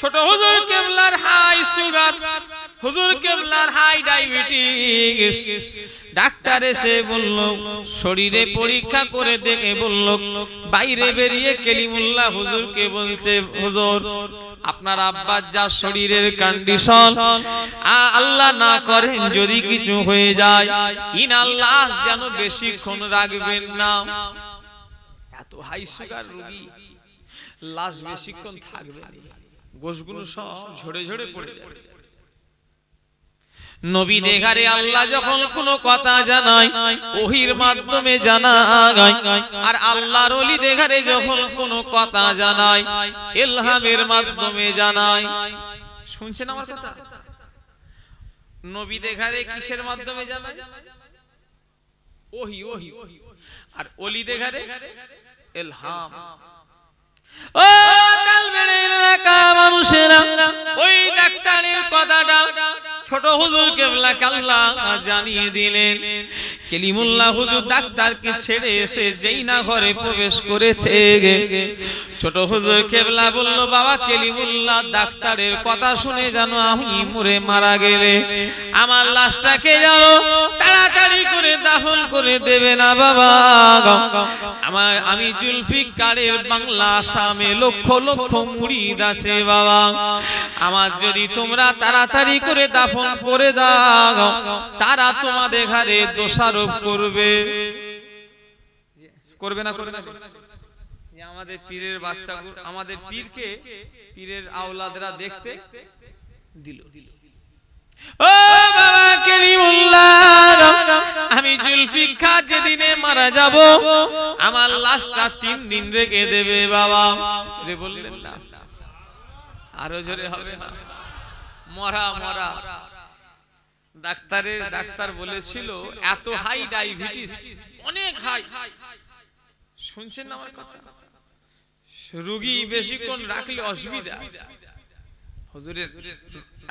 ছোট হুজুর কেবলার হাই সুগার, হুজুর কেবলার হাই ডায়াবেটিস। ডাক্তার এসে বলল, শরীরে পরীক্ষা করে দেখে বলল, বাইরে বেরিয়ে কেলিমুল্লাহ হুজুরকে বলছে, হুজুর আপনার আব্বার যা শরীরের কন্ডিশন, আল্লাহ না করেন যদি কিছু হয়ে যায়, ইনাল্লাহ যেন বেশিক্ষণ রাখবেন না। এত হাই সুগার রোগী, লাশ বেশিক্ষণ থাকবে না, গোশগুলো সব ঝরে ঝরে পড়ে যাবে। নবী দেখারে আল্লাহ যখন কোনো কথা জানায় ওহির মাধ্যমে জানায়, আর আল্লাহর ওলি দেখারে যখন কোনো কথা জানায় ইলহামের মাধ্যমে জানায়। শুনছেন আমার কথা? নবী দেখারে কিসের মাধ্যমে জানায়? ওহি ওহি। আর ওলি দেখারে ইলহাম। ও তালবেড়ের এলাকা মানুষেরা, ওই ডাক্তারের কথাটা ছোট হুজুর কেবলাকে আল্লাহ জানিয়ে দিলেন। কেলিমুল্লাহ হুজুর ডাক্তারকে ছেড়ে এসে যেই না ঘরে প্রবেশ করেছে, ছোট হুজুর কেবলা বলল, বাবা কেলিমুল্লাহ ডাক্তারের কথা শুনে জানো আমি মরে মারা গেলে আমার লাশটাকে জানো তাড়াতাড়ি করে দাফন করে দেবে না বাবা। আমি জুলফিকারের বাংলা আসামে লক্ষ লক্ষ মুরিদ আছে বাবা, আমার যদি তোমরা তাড়াতাড়ি করে দাফন করে দাও তারা তোমাদের ঘরে দোষারোপ করবে। করবে না? করবে না? আমাদের পীরের বাচ্চাগুলো, আমাদের পীরকে পীরের আওলাদরা দেখতে দিল। ও বাবা কেলিমুল্লাহ, আমি জুলফিকার যেদিনে মারা যাব আমার লাশটা 3 দিন রেখে দেবে বাবা। রে বললেন না, আরো জোরে হবে না? মরা মরা। ডাক্তার বলেছিল এত হাই ডায়াবেটিস, অনেক হাই। শুনছেন না আমার কথা? রোগী বেশিক্ষণ রাখলে অসুবিধা আছে। হুজুরের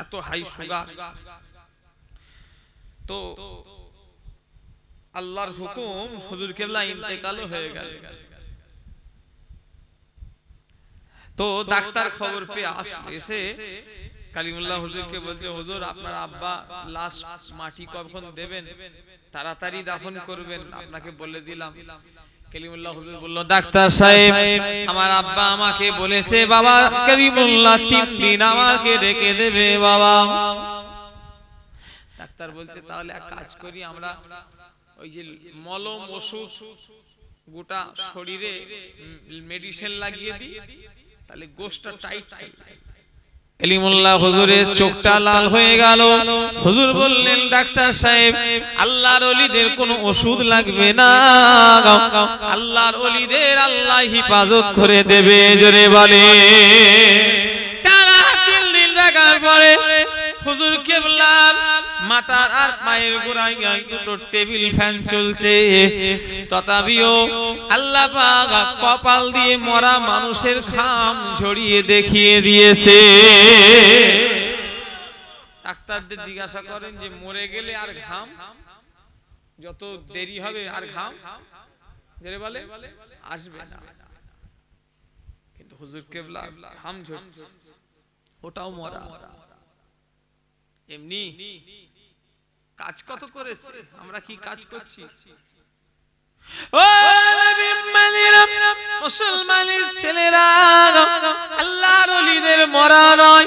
এত হাই সুগার। তো আল্লাহর হুকুম হুজুর কেবলা ইন্তেকাল হয়ে গেল। তো ডাক্তার খবর পেয়ে এসে কালিমুল্লাহ হুজুরকে বলছে, হুজুর আপনার আব্বা লাশ মাটি কখন দেবেন, তাড়াতাড়ি দাফন করবেন, আপনাকে বলে দিলাম। কালিমুল্লাহ হুজুর বলল, ডাক্তার সাহেব আমার আব্বা আমাকে বলেছে বাবা কালিমুল্লাহ 3 দিন আমাকে রেখে দেবে বাবা। ডাক্তার বলছে তাহলে এক কাজ করি, আমরা ওই যে মলম ওষুধ গোটা শরীরে মেডিসিন লাগিয়ে দিই, তাহলে গোশটা টাইট থাকবে। কালিমুল্লাহ হুজুরের চোখটা লাল হয়ে গেল। হুজুর বললেন, ডাক্তার সাহেব আল্লাহর ওলিদের কোনো ওষুধ লাগবে না, আল্লাহর ওলিদের আল্লাহ হিফাজত করে দেবে। জোরে বলে। টানা 3 দিন রাখার পরে হুজুর কেবলার মাথার আর পায়ের গোড়ায় দুটো টেবিল ফ্যান চলছে, তথাপিও আল্লাহ পাক কপাল দিয়ে মরা মানুষের ঘাম ঝরিয়ে দেখিয়ে দিয়েছে। ডাক্তারদের জিজ্ঞাসা করেন যে মরে গেলে আর ঘাম যত দেরি হবে আর ঘাম জেরে বলে আসবে না, কিন্তু হুজুর কেবলা ঘাম ঝরছে, ওটাও মরা। এমনি কাজ কত করেছে, আমরা কি কাজ করছি? ও মুসলমানের ছেলেরা, আল্লাহর ওলিদের মরা নয়,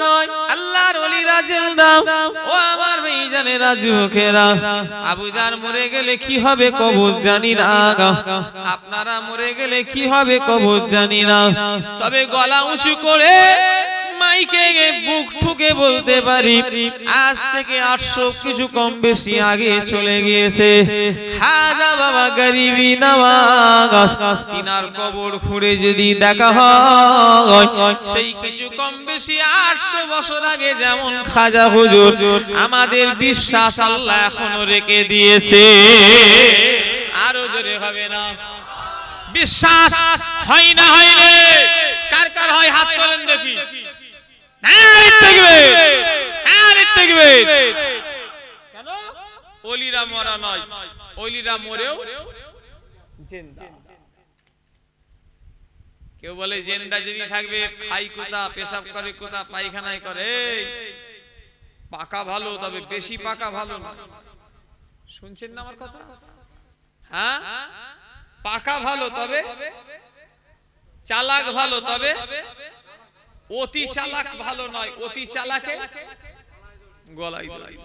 আল্লাহর ওলিরা জিন্দা। ও আমার ভাইজানেরা, যুবকেরা, আবু জার মরে গেলে কি হবে কবর জানি না, আপনারা মরে গেলে কি হবে কবর জানি না, তবে গলা উঁচু করে মাইকে বুক ঠুকে বলতে পারি আজ থেকে 800 কিছু কম বেশি আগে চলে গিয়েছে খাজা বাবা গরিবি নওয়াজ, তিনার কবর খুঁড়ে যদি দেখা হয় সেই কিছু কম বেশি 800 বছর আগে যেমন খাজা হুজুর, আমাদের বিশ্বাস আল্লাহ এখনো রেখে দিয়েছে। আরো জোরে হবে না? বিশ্বাস হয় না? হয় না? কার কার হয় হাত তোলেন দেখি। কেন? ওলিরা মরা নয়, ওলিরা মরেও জিন্দা। কেউ বলে জিন্দা যদি থাকবে খাই কোথা, পেশাব করে কোথা, পায়খানায় করে। পাকা ভালো, তবে বেশি পাকা ভালো না। শুনছেন না আমার কথা? হ্যাঁ, পাকা ভালো তবে চালাক ভালো, তবে অতি চালাক ভালো নয়। অতি চালাকে গলায় দেয়।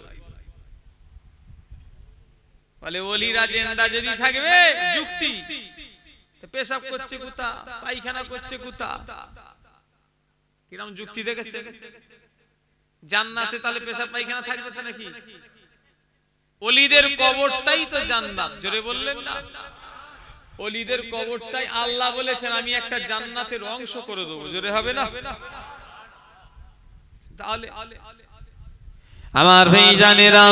বলে ওলিরা জিন্দা যদি থাকবে যুক্তি, পেশাব করছে কোথা, পায়খানা করছে কোথা, কিরকম যুক্তি দেখেছে? জান্নাতে তাহলে পেশাব পায়খানা থাকবে তো নাকি? ওলিদের কবরটাই তো জান্নাত। জোরে বললেন না? ওলিদের কবরটাই আল্লাহ বলেছেন আমি একটা জান্নাতের অংশ করে দেবো। জোরে হবে না? তাহলে আমার ভাইজানেরা,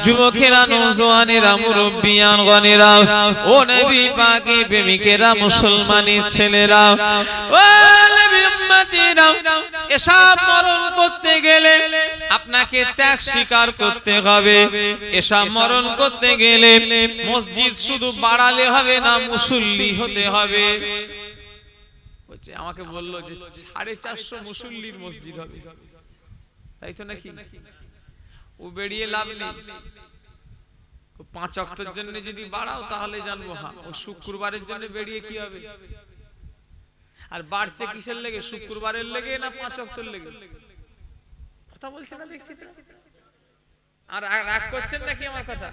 যুবকেরা, নওজোয়ানেরা, মুরব্বিয়ান গণেরা, ও নবী পাকের প্রেমিকেরা, মুসলমানের ছেলেরা, ও নবীর উম্মতিরা, এসব মরণ করতে গেলে আপনাকে ত্যাগ স্বীকার করতে হবে। এসব মরণ করতে গেলে মসজিদ শুধু বাড়ালে হবে না, মুসল্লি হতে হবে। আমাকে বললো যে 450 মুসল্লির মসজিদ হবে, তাই তো নাকি? ও বেরিয়ে লাভ নেই। 5 ওয়াক্তের জন্য যদি বাড়াও তাহলে জানবো। হ্যাঁ, ও শুক্রবারের জন্য বেরিয়ে কি হবে? আর বাড়ছে কিসের লেগে? শুক্রবারের লেগে না 5 ওয়াক্তের লেগে? কথা বলছে না দেখছি তো। আর রাগ করছেন নাকি আমার কথা?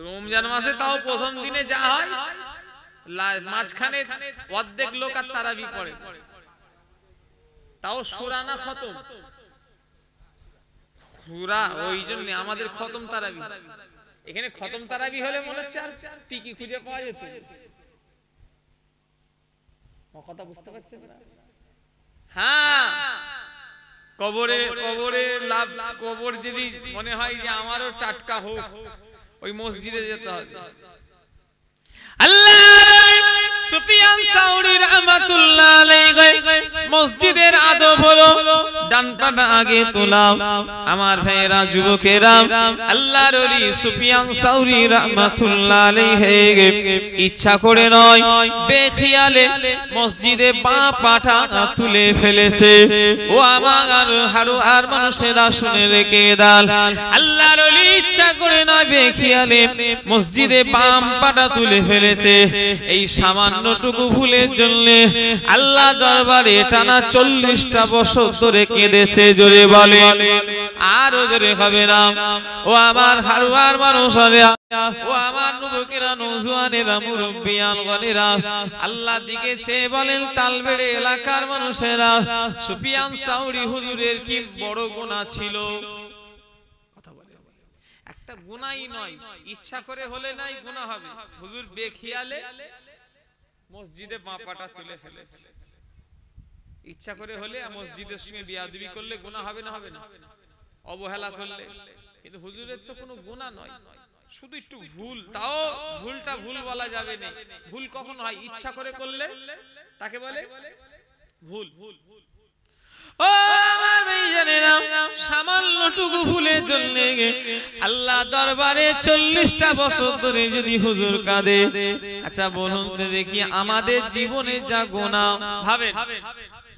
রমজান মাসে তাও প্রথম দিনে যা হয়, মাঝখানে অর্ধেক লোক আর তারাবি পড়ে, তাও সূরা না খতম? সূরা। ওই জন্য আমাদের খতম তারাবি। এখানে খতম তারাবি হলে মনে হচ্ছে আর টিকি খুঁজে পাওয়া যেত। কথা বুঝতে পারছেন না? হ্যাঁ, কবরে লাভ। কবর যদি মনে হয় যে আমারও টাটকা হোক, ওই মসজিদে যেতে হবে। আল্লাহ সুফিয়ান সাউরি রাহমাতুল্লাহ আলাইহি মসজিদের আদব হলো ডান পাটা আগে তোলা। আমার ভাইয়েরা, যুবকেরা, আল্লাহর ওলি সুফিয়ান সাউরি রাহমাতুল্লাহ আলাইহি ইচ্ছা করে নয়, বেখিয়ালে মসজিদে বাঁ পাটা তুলে ফেলেছে। ও আমার হারুয়ার মানুষেরা শুনে রেখে দাও, আল্লাহর ওলি ইচ্ছা করে নয়, বেখিয়ালে মসজিদে বাম পাটা তুলে ফেলেছে। এই সামান্যটুকু ভুলের জন্য আল্লাহ দরবারে টানা 40টা বছর ধরে কেঁদেছে। জোরে বলে, আরো জোরে হবে না? ও আমার হারুয়ার মানুষেরা, ও আমার যুবকেরা, নওজোয়ানেরা, মুরব্বিয়ান গণেরা, আল্লাহ দিকে চেয়ে বলেন, তালবেড়ে এলাকার মানুষেরা, সুফিয়ান সাউরি হুজুরের কি বড় গুনাহ ছিল। একটা গুনাহই নয়, ইচ্ছা করে হলে নাই গুনাহ হবে। হুজুর বেখিয়ালে মসজিদে বাঁ পাটা তুলে ফেলেছে। ইচ্ছা করে হলে মসজিদের সঙ্গে বিয়াদবি করলে গুনাহ হবে না? হবে না? অবহেলা করলে। কিন্তু হুজুরের তো কোনো গুনাহ নয়, শুধু একটু ভুল। তাও ভুলটা ভুল বলা যাবে না। ভুল কখন হয়? ইচ্ছা করে করলে তাকে বলে ভুল। ও আমার ভাইজানেরা, সামান্যটুকু ভুলের জন্য আল্লাহ দরবারে 40টা বছর ধরে যদি হুজুর কাঁদে, আচ্ছা বলুন তো দেখি আমাদের জীবনে যা গুনাহ, ভাবেন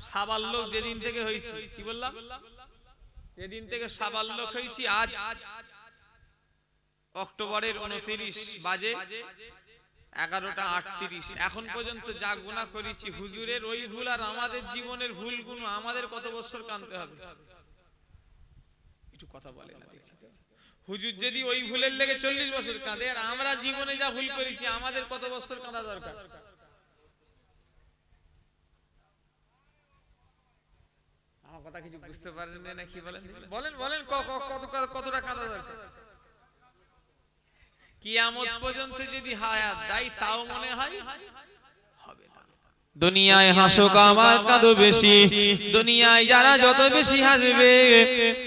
সাবাল্যক যেদিন থেকে হয়েছি, কি বললাম? যেদিন থেকে সাবাল্যক হয়েছি, আজ অক্টোবরের 29 বাজে 11টা 38, এখন পর্যন্ত যা গুনাহ করেছি, হুজুরের ওই ভুল আর আমাদের জীবনের ভুলগুলো আমাদের কত বছর কাঁদতে হবে? একটু কথা বলে না দেখছি তো। হুজুর যদি ওই ভুলের লেগে 40 বছর কাঁদে, আর আমরা জীবনে যা ভুল করেছি আমাদের কত বছর কাঁদা দরকার? আমার কথা কিছু বুঝতে পারেন না কি বলেন? বলেন কতটা কাঁদা দরকার? কিয়ামত পর্যন্ত যদি হায়াত দেয় তাও মনে হয় হবে না। দুনিয়ায় হাসো আমার কাঁদো বেশি, দুনিয়ায় যারা যত বেশি হাসবে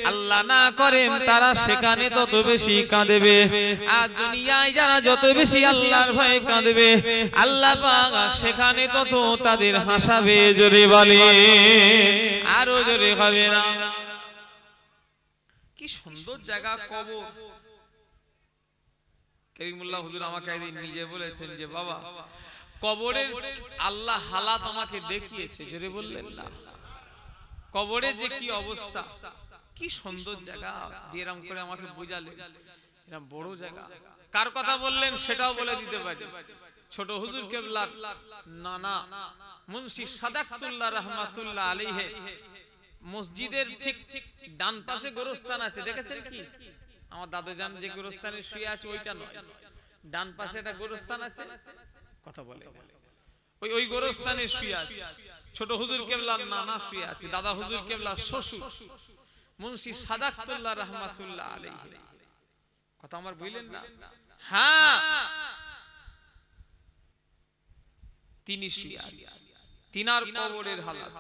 আল্লাহ না করেন তারা সেখানে তত বেশি কাঁদবে। আর দুনিয়ায় যারা যত বেশি আল্লাহর ভয়ে কাঁদবে, আল্লাহ পাক সেখানে তত তাদের হাসাবে। জোরে বলে, আরো জোরে হবে না? কি সুন্দর জায়গা কবর। করিমুল্লাহ হুজুর আমাকে একদিন নিজে বলেছেন যে বাবা, কবরের আল্লাহ হালাত আমাকে দেখিয়েছে, জোরে বললেন না? কবরে যে কি অবস্থা, কি সুন্দর জায়গা, এরকম করে আমাকে বুঝালেন, এরকম বড় জায়গা। কার কথা বললেন সেটাও বলে দিতে পারি। ছোট হুজুর কেবলার নানা মুন্সি সাদাকাতুল্লাহ রাহমাতুল্লাহ আলাইহি মসজিদের ঠিক ডান পাশে গোরস্থান আছে, দেখেছেন কি? আমার দাদুজান যে গোরস্থানে শুয়ে আছে ওইটা নয়, ডান পাশে একটা গোরস্থান আছে, কথা বলে ওই গোরস্থানে শুয়ে আছে ছোট হুজুর কেবলার নানা শুয়ে আছে, দাদা হুজুর কেবলার শ্বশুর মুন্সি সাদাকাতুল্লাহ রাহমাতুল্লাহ আলাইহি। কথা আমার বুঝলেন না? হ্যাঁ, তিনি শুয়ে আছে, তিনার কবরের হালাত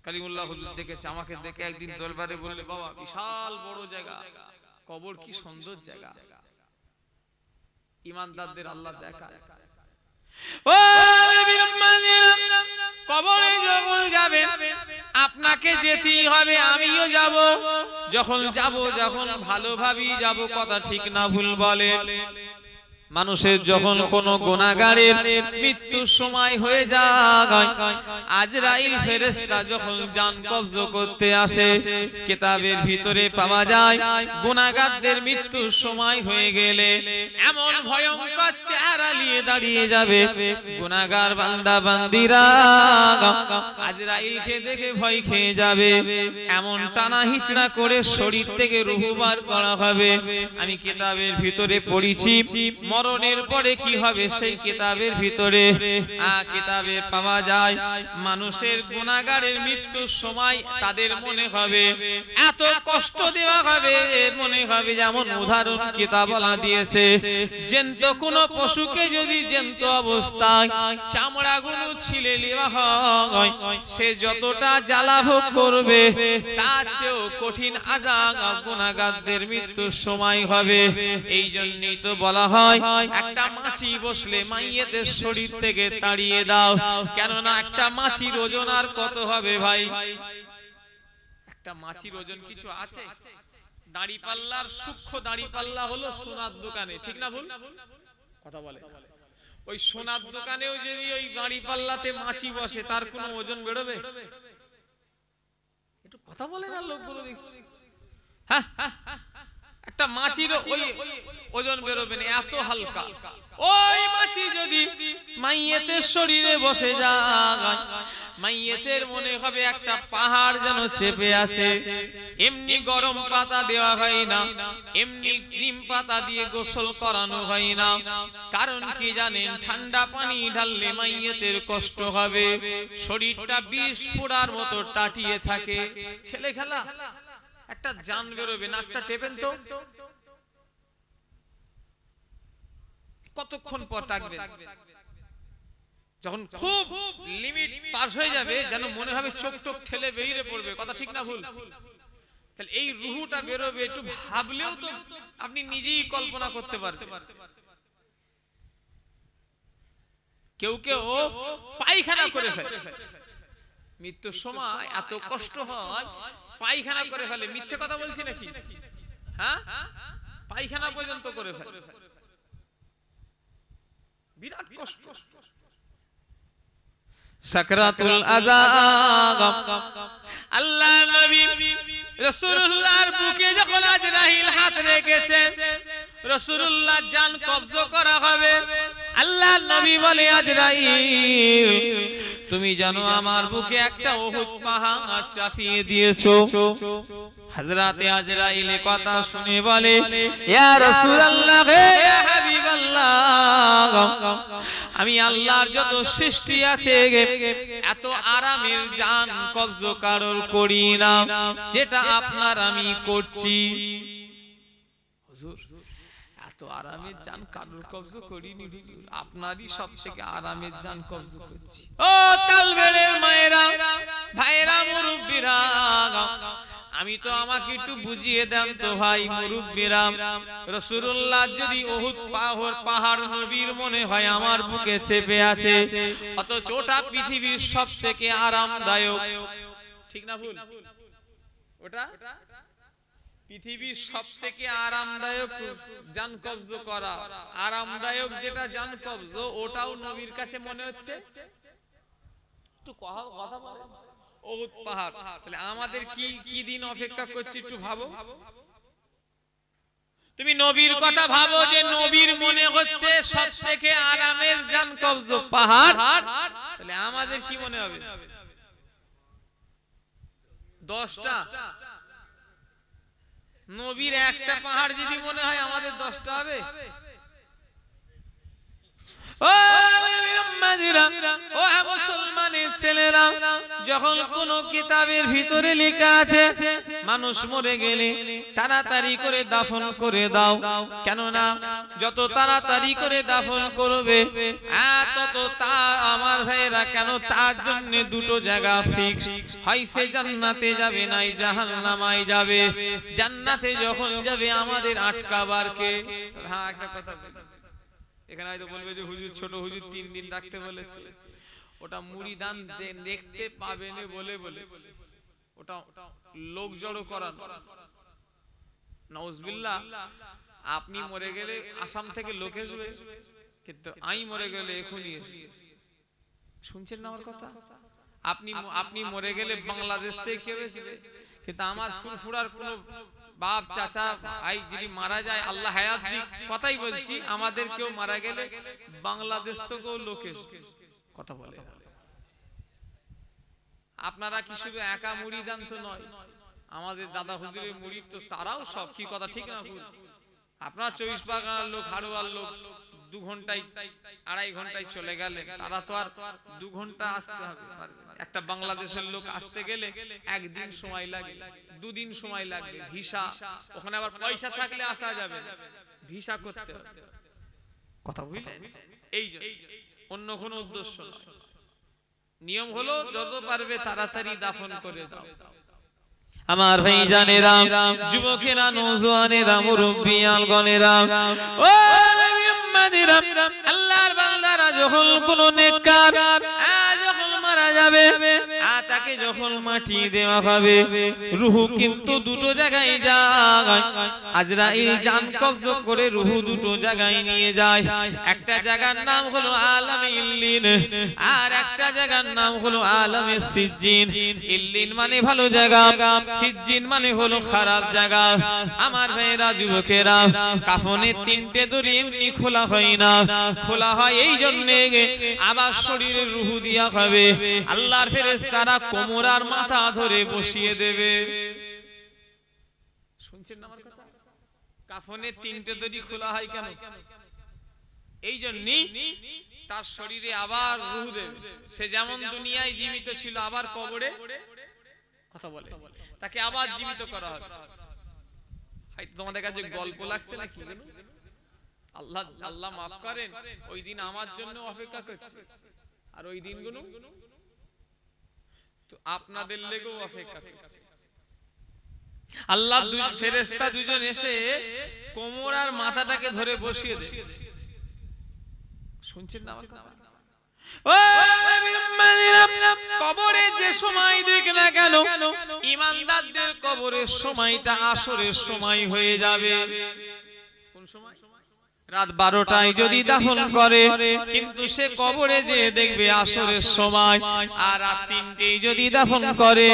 কালিমুল্লাহ হুজুর দেখেছে। আমাকে দেখে একদিন দরবারে বললে, বাবা বিশাল বড় জায়গা, কবর কি সুন্দর জায়গা। ইমানদারদের আল্লাহ দেখায়। ও নবীর উম্মতিরা, কবরে যখন যাবেন আপনাকে যেতেই হবে, আমিও যাব। যখন যাব, যখন ভালোভাবেই যাব, কথা ঠিক না ভুল বলে। মানুষের যখন কোনো গুনাহগারের মৃত্যুর সময় হয়ে যায়, আজরাইল ফেরেশতা যখন জান কবজ করতে আসে, কিতাবের ভিতরে পাওয়া যায় গুনাহগারদের মৃত্যুর সময় হয়ে গেলে এমন ভয়ঙ্কর চেহারা নিয়ে দাঁড়িয়ে যাবে, গুনাহগার বান্দা বান্দিরা আজরাইলকে দেখে ভয় খেয়ে যাবে, এমন টানা হিচড়া করে শরীর থেকে রূহ বার করা হবে। আমি কিতাবের ভিতরে পড়েছি, মরণের পরে কি হবে সেই কিতাবের ভিতরে কিতাবে পাওয়া যায়, মানুষের গুনাহগারের মৃত্যুর সময় তাদের মনে হবে এত কষ্ট দেওয়া হবে, মনে হবে যেমন উদাহরণ কিতাবলা দিয়েছে, জ্যান্ত কোন পশুকে যদি জ্যান্ত অবস্থায় চামড়াগুলো ছিলে নেওয়া হয়, সে যতটা জ্বালা ভোগ করবে তার চেয়েও কঠিন আযাব গুনাহগারদের মৃত্যুর সময় হবে। এই জন্যই তো বলা হয় একটা মাছি বসলে মাইয়েতের শরীর থেকে তাড়িয়ে দাও, কেননা একটা মাছির ওজন আর কত হবে ভাই? একটা মাছির ওজন কিছু আছে? দাড়ি পাল্লার সূক্ষ্ম দাড়ি পাল্লা হলো সোনার দোকানে, ঠিক না ভুল? কথা বলে। ওই সোনার দোকানেও যদি ওই দাড়ি পাল্লাতে মাছি বসে, তার কোনো ওজন বেরোবে? একটু কথা বলে না লোকগুলো দেখছি। হ্যাঁ, একটা মাছির ওই ওজন বেরোবে না, এত হালকা। ওই মাছি যদি মাইয়েতের শরীরে বসে যায়, মাইয়েতের মনে হবে একটা পাহাড় যেন চেপে আছে। এমনি গরম পাতা দেওয়া হয় না, এমনি নিম পাতা দিয়ে গোসল করানো হয় না। কারণ কি জানেন? ঠান্ডা পানি ঢাললে মাইয়েতের কষ্ট হবে, শরীরটা বিষ পোড়ার মতো টাটিয়ে থাকে। ছেলে খেলা, একটা জান বেরোবে, নাকটা টেপেন তো, কতক্ষণ পর টাকবেন? যখন খুব লিমিট পাস হয়ে যাবে, যেন মনে হবে চোখ টোক ঠেলে বেরিয়ে পড়বে, কথা ঠিক না ভুল? তাহলে এই রুহুটা বেরোবে, একটু ভাবলেও তো আপনি নিজেই কল্পনা করতে পারবেন। কেউ কেউ পায়খানা করে ফেলে, মৃত্যুর সময় এত কষ্ট হয় পায়খানা করে ফেলে। মিথ্যে কথা বলছি নাকি? হ্যাঁ, পায়খানা পর্যন্ত করে ফেলে, বিরাট কষ্ট। সাকরাতুল আযাব। আল্লাহর নবী রাসূলুল্লাহর বুকে যখন আজরাইল হাত রেখেছে, রাসূলুল্লাহ জান কবজ করা হবে, আল্লাহর নবী বলে, আজরাইল তুমি জানো আমার বুকে একটা উহুদ পাহাড় চাপিয়ে দিয়েছো। হযরতে আজরাইল কথা শুনে বলে, ইয়া রাসূলুল্লাহ, ইয়া হাবিবাল্লাহ, আমি আল্লাহর যত সৃষ্টি আছে এত আরামের জান কবজ কারণ করি না যেটা আপনার আমি করছি। হুজুর, এত আরামের জান কারোর কবজ করিনি হুজুর, আপনারই সবথেকে আরামের জান কবজ করছি। ও তালবেলের মায়েরা, ভাইরা, মুরব্বিরা, আমি তো আমাকে একটু বুঝিয়ে দেন তো ভাই মুরব্বিরা, রাসূলুল্লাহ যদি উহুদ পাহাড় নবীর মনে হয় আমার বুকে চেপে আছে, অথচ ওটা পৃথিবীর সবথেকে আরামদায়ক, ঠিক না ভুল? ওটা পৃথিবীর সবথেকে আরামদায়ক জান কবজ করা, আরামদায়ক যেটা জান কবজ, ওটাও নবীর কাছে মনে হচ্ছে একটু কথা বলে ওহুদ পাহাড়। তাহলে আমাদের কি কি দিন অপেক্ষা করছে একটু ভাবো। তুমি নবীর কথা ভাবো যে নবীর মনে হচ্ছে সবথেকে আরামের জান কবজ পাহাড়, তাহলে আমাদের কি মনে হবে? 10টা। নবীর একটা পাহাড় যদি মনে হয় আমাদের 10টা হবে? ও মুসলমানের ছেলেরা, যখন কোন কিতাবের ভিতরে লেখা আছে মানুষ মরে গেলে তাড়াতাড়ি করে দাফন করে দাও, কেননা যত তাড়াতাড়ি করে দাফন করবে তত তা আমার ভাইয়েরা কেন তার জন্য দুটো জায়গা ফিক্স হয়, সে জান্নাতে যাবে নাই জাহান্নামায় যাবে। জান্নাতে যখন যাবে আমাদের আটকাবার কে? হ্যাঁ, একটা কথা এখানে হয়তো বলবে যে হুজুর ছোট হুজুর 3 দিন রাখতে বলেছে, ওটা মুড়িদান দেখতে পাবে না বলে বলেছে, ওটা লোক জড়ো করার। নাউজুবিল্লাহ। আপনি মরে গেলে আসাম থেকে লোক আসবে, কিন্তু আমি মরে গেলে এখনই আসবে। শুনছেন না আমার কথা? আপনি মরে গেলে বাংলাদেশ থেকে কেউ আসবে, কিন্তু আমার ফুরফুরার কোনো বাপ চাচা ভাই যদি মারা যায়, আল্লাহ হায়াত দিক, কথাই বলছি, আমাদের কেউ মারা গেলে বাংলাদেশ থেকেও লোক আসবে। কথা বলে আপনারা কি শুধু একা মুড়িদান তো নয়, আমাদের দাদা হুজুরের মুড়িদ তো তারাও সব, কি কথা ঠিক না ভুল? আপনারা 24 পরগনার লোক, হাড়োয়ার লোক 2 ঘন্টায় 2.5 ঘন্টায় চলে গেলে, তারা তো আর 2 ঘন্টা আসতে হবে। একটা বাংলাদেশের লোক আসতে গেলে 1 দিন সময় লাগে, 2 দিন সময় লাগবে। ভিসা, ওখানে আবার পয়সা থাকলে আসা যাবে, ভিসা করতে হবে। কথা বুঝলেন? এই যে অন্য কোনো উদ্দেশ্য নয়, নিয়ম হলো যত পারবে তাড়াতাড়ি দাফন করে দাও। আমার ভাই জানেরা, যুবকেরা, নওজোয়ানেরা, মুরব্বিয়ান গণেরা, ও উম্মতেরা, আল্লাহর বান্দারা যখন কোন নেককার যখন মারা যাবে, তাকে যখন মাটি দেওয়া হবে, রূহ কিন্তু দুটো জায়গায় যায়। আজরাইল জান কবজ করে রূহ দুটো জায়গায় নিয়ে যায়। একটা জায়গার নাম হলো আলামে ইল্লিন, আর একটা জায়গার নাম হলো আলামে সিজ্জিন। ইল্লিন মানে ভালো জায়গা, সিজ্জিন মানে হলো খারাপ জায়গা। আমার ভাইয়েরা, যুবকেরা, কাফনের 3টে দড়ি এমনি খোলা হয় না, খোলা হয় এই জন্য আবার শরীরে রূহ দিয়া হবে। আল্লাহর ফেরেশতারা কোমর আর মাথা ধরে বসিয়ে দেবে। শুনছেন না আমার কথা? কাফনের 3টে দড়ি খোলা হয় কেন? এই জন্যই তার শরীরে আবার রূহ দেবে। সে যেমন দুনিয়ায় জীবিত ছিল, আবার কবরে কথা বলে তাকে আবার জীবিত করা হবে। হয়তো তোমাদের কাছে গল্প লাগছে না কি? আল্লাহ আল্লাহ মাফ করেন, ওই দিন আমার জন্য অপেক্ষা করছে, আর ওই দিনগুলো তো আপনাদের লেগেও অপেক্ষা করছে। আল্লাহ ফেরেশতা দুজন এসে কোমর আর মাথাটাকে ধরে বসিয়ে দেয়। শুনছেন না? কবরে যে সময় দেখ না কেন, ঈমানদারদের কবরের সময়টা আসরের সময় হয়ে যাবে। কোন সময়? রাত 12টায় যদি দাফন করে, কিন্তু সে কবরে যে দেখবে আসরের সময়। আর রাত 3টেই যদি দাফন করে,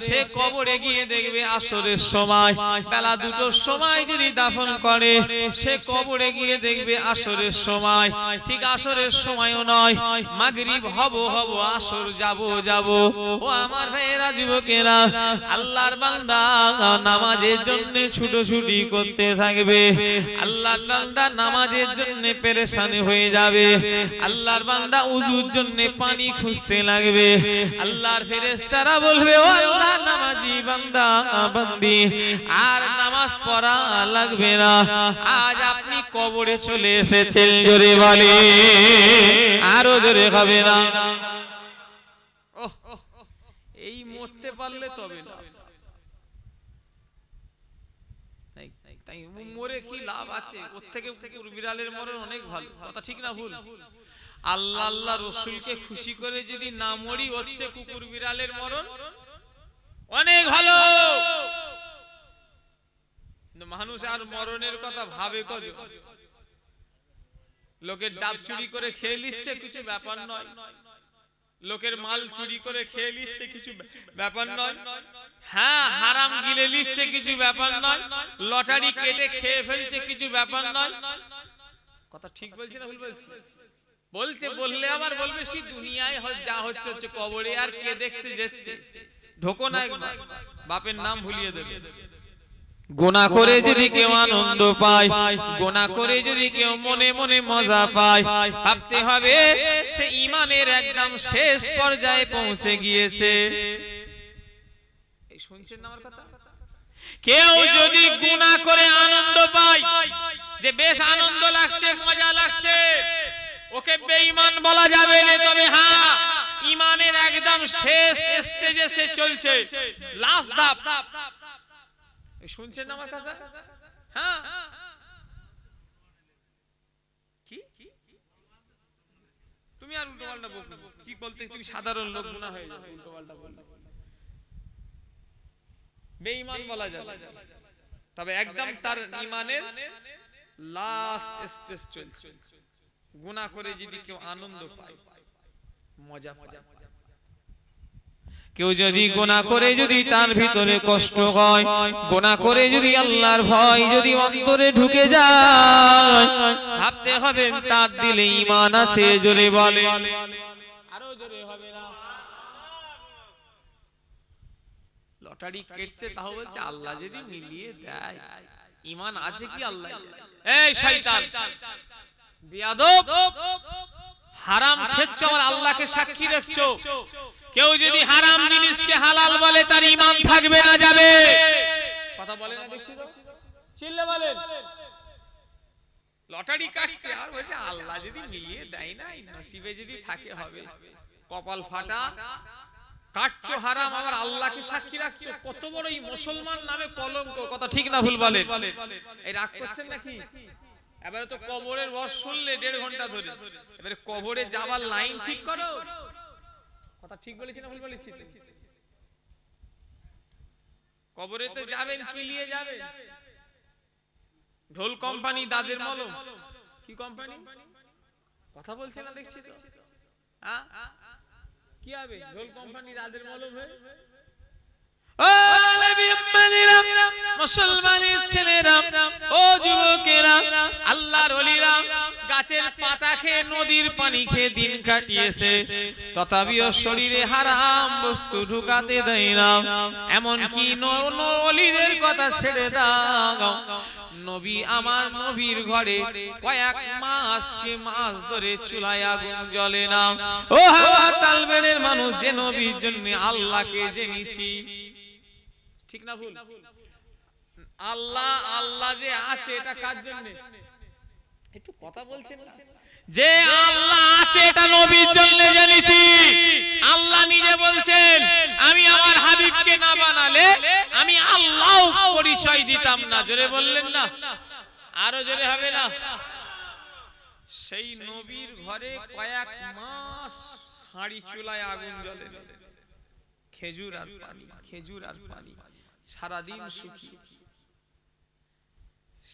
সে কবরে গিয়ে দেখবে আসরের সময়। বেলা 2টোর সময় যদি দাফন করে, সে কবরে গিয়ে দেখবে আসরের সময়। ঠিক আসরের সময়ও নয়, মাগরিব হব আসর যাব। ও আমার ভাইয়েরা, যুবকেরা, আল্লাহর বান্দা নামাজের জন্য ছুটোছুটি করতে থাকবে। আল্লাহর বান্দা নামাজের জন্য পেরেশান হয়ে যাবে। আল্লাহর বান্দা ওযুর জন্য পানি খুঁজতে লাগবে। আল্লাহর ফেরেশতারা বলবে, ও আল্লাহ, নামাজি বান্দা বান্দি, আর নামাজ পড়া লাগবে না, আজ আপনি কবরে চলে এসেছেন। জোরে বলে, আরো জোরে হবে না? এই মরতে পারলে তবে না, তাই মরে কি লাভ আছে? ওর থেকে কুকুর বিড়ালের মরণ অনেক ভালো। কথা ঠিক না ভুল? আল্লাহ আল্লাহ রসুলকে খুশি করে যদি না মরি, হচ্ছে কুকুর বিড়ালের মরণ অনেক ভালো। মানুষ আর মরণের কথা ভাবে কজন? লোকের ডাব চুরি করে খেয়ে নিচ্ছে, কিছু ব্যাপার নয়। লোকের মাল চুরি করে খেয়ে নিচ্ছে, কিছু ব্যাপার নয়। হ্যাঁ, হারাম গিলে নিচ্ছে, কিছু ব্যাপার নয়। লটারি কেটে খেয়ে ফেলছে, কিছু ব্যাপার নয়। কথা ঠিক বলছি না ভুল বলছি? বলছে, বললে আবার বলবে সেই দুনিয়ায় যা হচ্ছে হচ্ছে, কবরে আর কে দেখতে যাচ্ছে? ঢোকো না, বাপের নাম ভুলিয়ে দেবে। গুনাহ করে যদি কেউ আনন্দ পায়, গুনাহ করে যদি কেউ মনে মনে মজা পায়, ভাবতে হবে সে ঈমানের একদম শেষ পর্যায়ে পৌঁছে গিয়েছে। এই শুনছেন না আমার কথা? কেউ যদি গুনাহ করে আনন্দ পায়, যে বেশ আনন্দ লাগছে, মজা লাগছে, ওকে বেঈমান বলা যাবে না। তবে হ্যাঁ, ঈমানের একদম শেষ স্টেজে সে চলছে, লাস্ট ধাপ। শুনছেন না আমার কথা? হ্যাঁ, কি তুমি আর উল্টো পাল্টা বলবে কি? বলতে তুমি সাধারণ লোক গুনাহ হয়ে যাবে, উল্টো পাল্টা বলবে বেঈমান বলা যাবে। তবে একদম তার ঈমানের লাস্ট স্টেজ চলছে। গুনাহ করে যদি কেউ আনন্দ পায়, মজা পায়। কেউ যদি গুনাহ করে যদি তার ভিতরে কষ্ট হয়, গুনাহ করে যদি আল্লাহর ভয় যদি অন্তরে ঢুকে যায়, ভাবতে হবে তার দিলে ঈমান আছে। জোরে বলে, আরো জোরে হবে না? লটারি কেটছে, তাও বলছে আল্লাহ যদি মিলিয়ে দেয়, ঈমান আছে কি আল্লাহ? এই শয়তান বেয়াদব, হারাম খেচ্ছ, আমার আল্লাহকে সাক্ষী রাখছো। কেউ যদি হারাম জিনিসকে হালাল বলে, তার ঈমান থাকবে না, যাবে। কথা বলে না, দেখছি তো চিল্লে বলেন। লটারি কাটছে আর বলছে আল্লাহ যদি মিলিয়ে দেয় না, নসিবে যদি থাকে হবে। কপাল ফাটা, কাটছো হারাম, আবার আল্লাহকে সাক্ষী রাখছো। কত বড় এই মুসলমান নামে কলঙ্ক। কথা ঠিক না ভুল বলেন? এই রাগ করছেন নাকি? এবারে তো কবরের ওয়াজ শুনলে 1.5 ঘন্টা ধরে, এবারে কবরে যাওয়ার লাইন ঠিক করো। কথা ঠিক বলেছি না ভুল বলেছি? কবরে তো যাবেন, কি নিয়ে যাবেন? ঢোল কোম্পানি, দাদের মলম। কি কোম্পানি? কথা বলছে না দেখছি তো। হ্যাঁ, কি হবে? ঢোল কোম্পানি, দাদের মলম হয়ে। মুসলমানের ছেলেরা, ও যুবকেরা, আল্লাহর ওলিরা গাছের পাতা খেয়ে, নদীর পানি খেয়ে দিন কাটিয়েছে, তথাপিও শরীরে হারাম বস্তু ঢুকাতে দেয় না। এমন কি ওলিদের কথা ছেড়ে দাও, নবী, আমার নবীর ঘরে কয়েক মাস ধরে চুলায় আগুন জ্বলে না। ও হাওয়া তালবেনের মানুষ, যে নবীর জন্য আল্লাহকে জেনেছি। ঠিক না ভুল? আল্লাহ আল্লাহ যে আছে, এটা কার জন্য? একটু কথা বলছেন না? যে আল্লাহ আছে এটা নবীর জন্য জেনেছি। আল্লাহ নিজে বলছেন, আমি আমার হাবিবকে না বানালে আমি আল্লাহ পরিচয় দিতাম না। জোরে বললেন না? আরো জোরে হবে না? সেই নবীর ঘরে কয়েক মাস হাঁড়ি চুলায় আগুন জ্বলে, খেজুর আর পানি, খেজুর আর পানি, সারাদিন সুখী।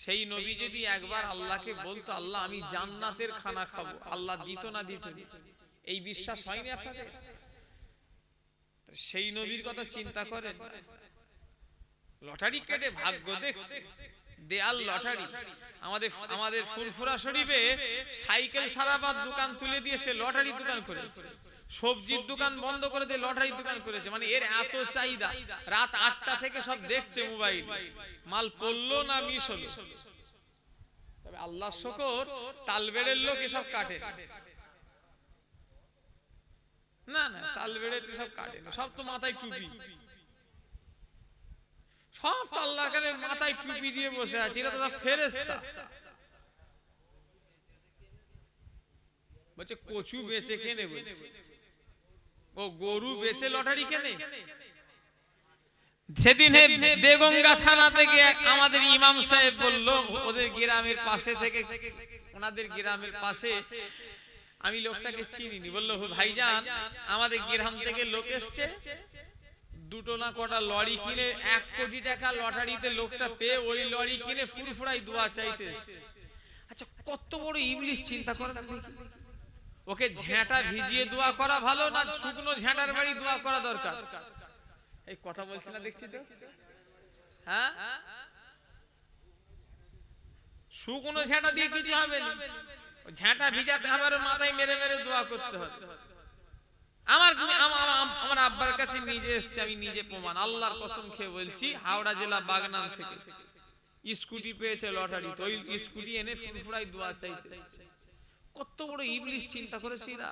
সেই নবী যদি একবার আল্লাহকে বলতো, আল্লাহ আমি জান্নাতের খানা খাবো, আল্লাহ দিত না দিত? এই বিশ্বাস হয়নি আপনাদের? সেই নবীর কথা চিন্তা করেন। লটারি কেটে ভাগ্য দেখছে, দেয়াল লটারি। আমাদের ফুরফুরা শরীফে সাইকেল সারাবাদ দোকান তুলে দিয়ে সে লটারি দোকান করেছে। সবজির দোকান বন্ধ করে দিয়ে লটারির দোকান করেছে। মানে এর এত চাহিদা, রাত 8টা থেকে সব দেখছে মোবাইল, মাল পড়লো না মিস হলো। তবে আল্লাহ শুকর, তালবেড়ের লোক এসব কাটে না। না, তালবেড়ে তো সব কাটে না, সব তো মাথায় টুপি। সব তো আল্লাহর কাছে মাথায় টুপি দিয়ে বসে আছে, এরা তো সব ফেরেশতা। বলছে কচু বেচে কেনে, বলছে ও গরু বেচে লটারি কেনে। সেদিন দেগঙ্গা থানা থেকে আমাদের ইমাম সাহেব বলল, ওদের গ্রামের পাশে থেকে, ওনাদের গ্রামের পাশে, আমি লোকটাকে চিনিনি, বললো ভাইজান আমাদের গ্রাম থেকে লোক এসছে, দুটো না কটা লরি কিনে 1 কোটি টাকা লটারিতে লোকটা পেয়ে ওই লরি কিনে ফুরফুরাই দোয়া চাইতে এসেছে। আচ্ছা কত বড় ইবলিস চিন্তা করেন দেখি। ওকে ঝেঁটা ভিজিয়ে দোয়া করা ভালো না শুকনো ঝেঁটার বাড়ি দোয়া করা দরকার? এই কথা বলছি না দেখছি তো, হ্যাঁ? শুকনো ঝেঁটা দিয়ে কিছু হবে না, ঝেঁটা ভিজাতে হবে আর মাথায় মেরে মেরে দোয়া করতে হবে। আমার আব্বার কাছে নিজে এসেছে, আমি নিজে প্রমাণ, আল্লাহর কসম খেয়ে বলছি। হাওড়া জেলা বাগনান থেকে স্কুটি পেয়েছে লটারি, তো ওই স্কুটি এনে ফুরফুরাই দোয়া চাইতে। কত বড় ইবলিস চিন্তা করেছে এরা।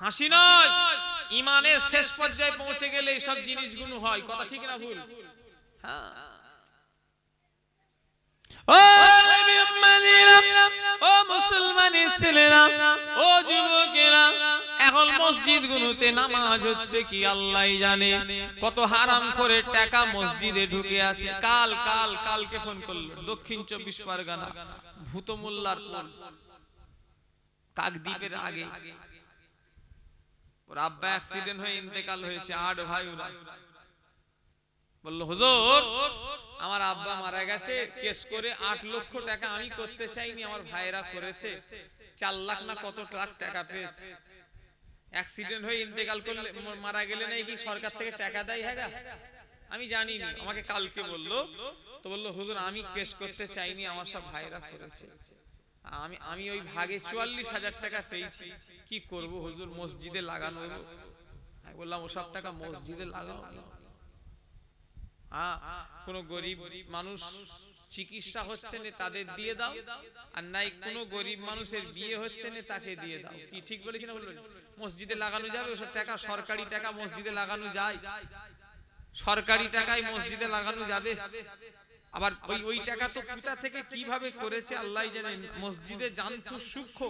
হাসি নয়, ইমানের শেষ পর্যায়ে পৌঁছে গেলে এই সব জিনিসগুলো হয়। কথা ঠিক না ভুল? হ্যাঁ। ও মুসলমানের ছেলেরা, ও যুবকেরা, এখন মসজিদগুলোতে নামাজ হচ্ছে কি আল্লাহই জানে। কত হারাম করে টাকা মসজিদে ঢুকে আছে। কালকে ফোন করলো দক্ষিণ 24 পরগনা ভূত মোল্লার কাকদ্বীপের আগে, ওর আব্বা অ্যাক্সিডেন্ট হয়ে ইন্তেকাল হয়েছে। 8 ভাই ওরা। বললো হুজুর আমার আব্বা মারা গেছে, কেস করে 8 লক্ষ টাকা আমি করতে চাইনি, আমার ভাইরা করেছে। 4 লাখ না কত লাখ টাকা পেয়েছে। অ্যাক্সিডেন্ট হয়ে ইন্তেকাল করলে মারা গেলে নাকি কি সরকার থেকে টাকা দেয়? হ্যাঁ আমি জানি না, আমাকে কালকে বললো। তো বললো হুজুর আমি কেস করতে চাইনি, আমার সব ভাইরা করেছে। আমি ওই ভাগে 44,000 টাকা পেয়েছি, কি করব হুজুর? মসজিদে লাগানো। আমি বললাম ওসব টাকা মসজিদে লাগাও না, কোন গরিব মানুষ চিকিৎসা হচ্ছে না তাদের দিয়ে দাও, আর নাই কোন গরিব মানুষের বিয়ে হচ্ছে না তাকে দিয়ে দাও। কি ঠিক বলেছি না? বলবেন মসজিদে লাগানো যাবে ওসব টাকা? সরকারি টাকা মসজিদে লাগানো যায়? সরকারি টাকায় মসজিদে লাগানো যাবে? আবার ওই টাকা তো কোথা থেকে কিভাবে করেছে আল্লাহই জানেন। মসজিদে যান খুব সূক্ষ্ম।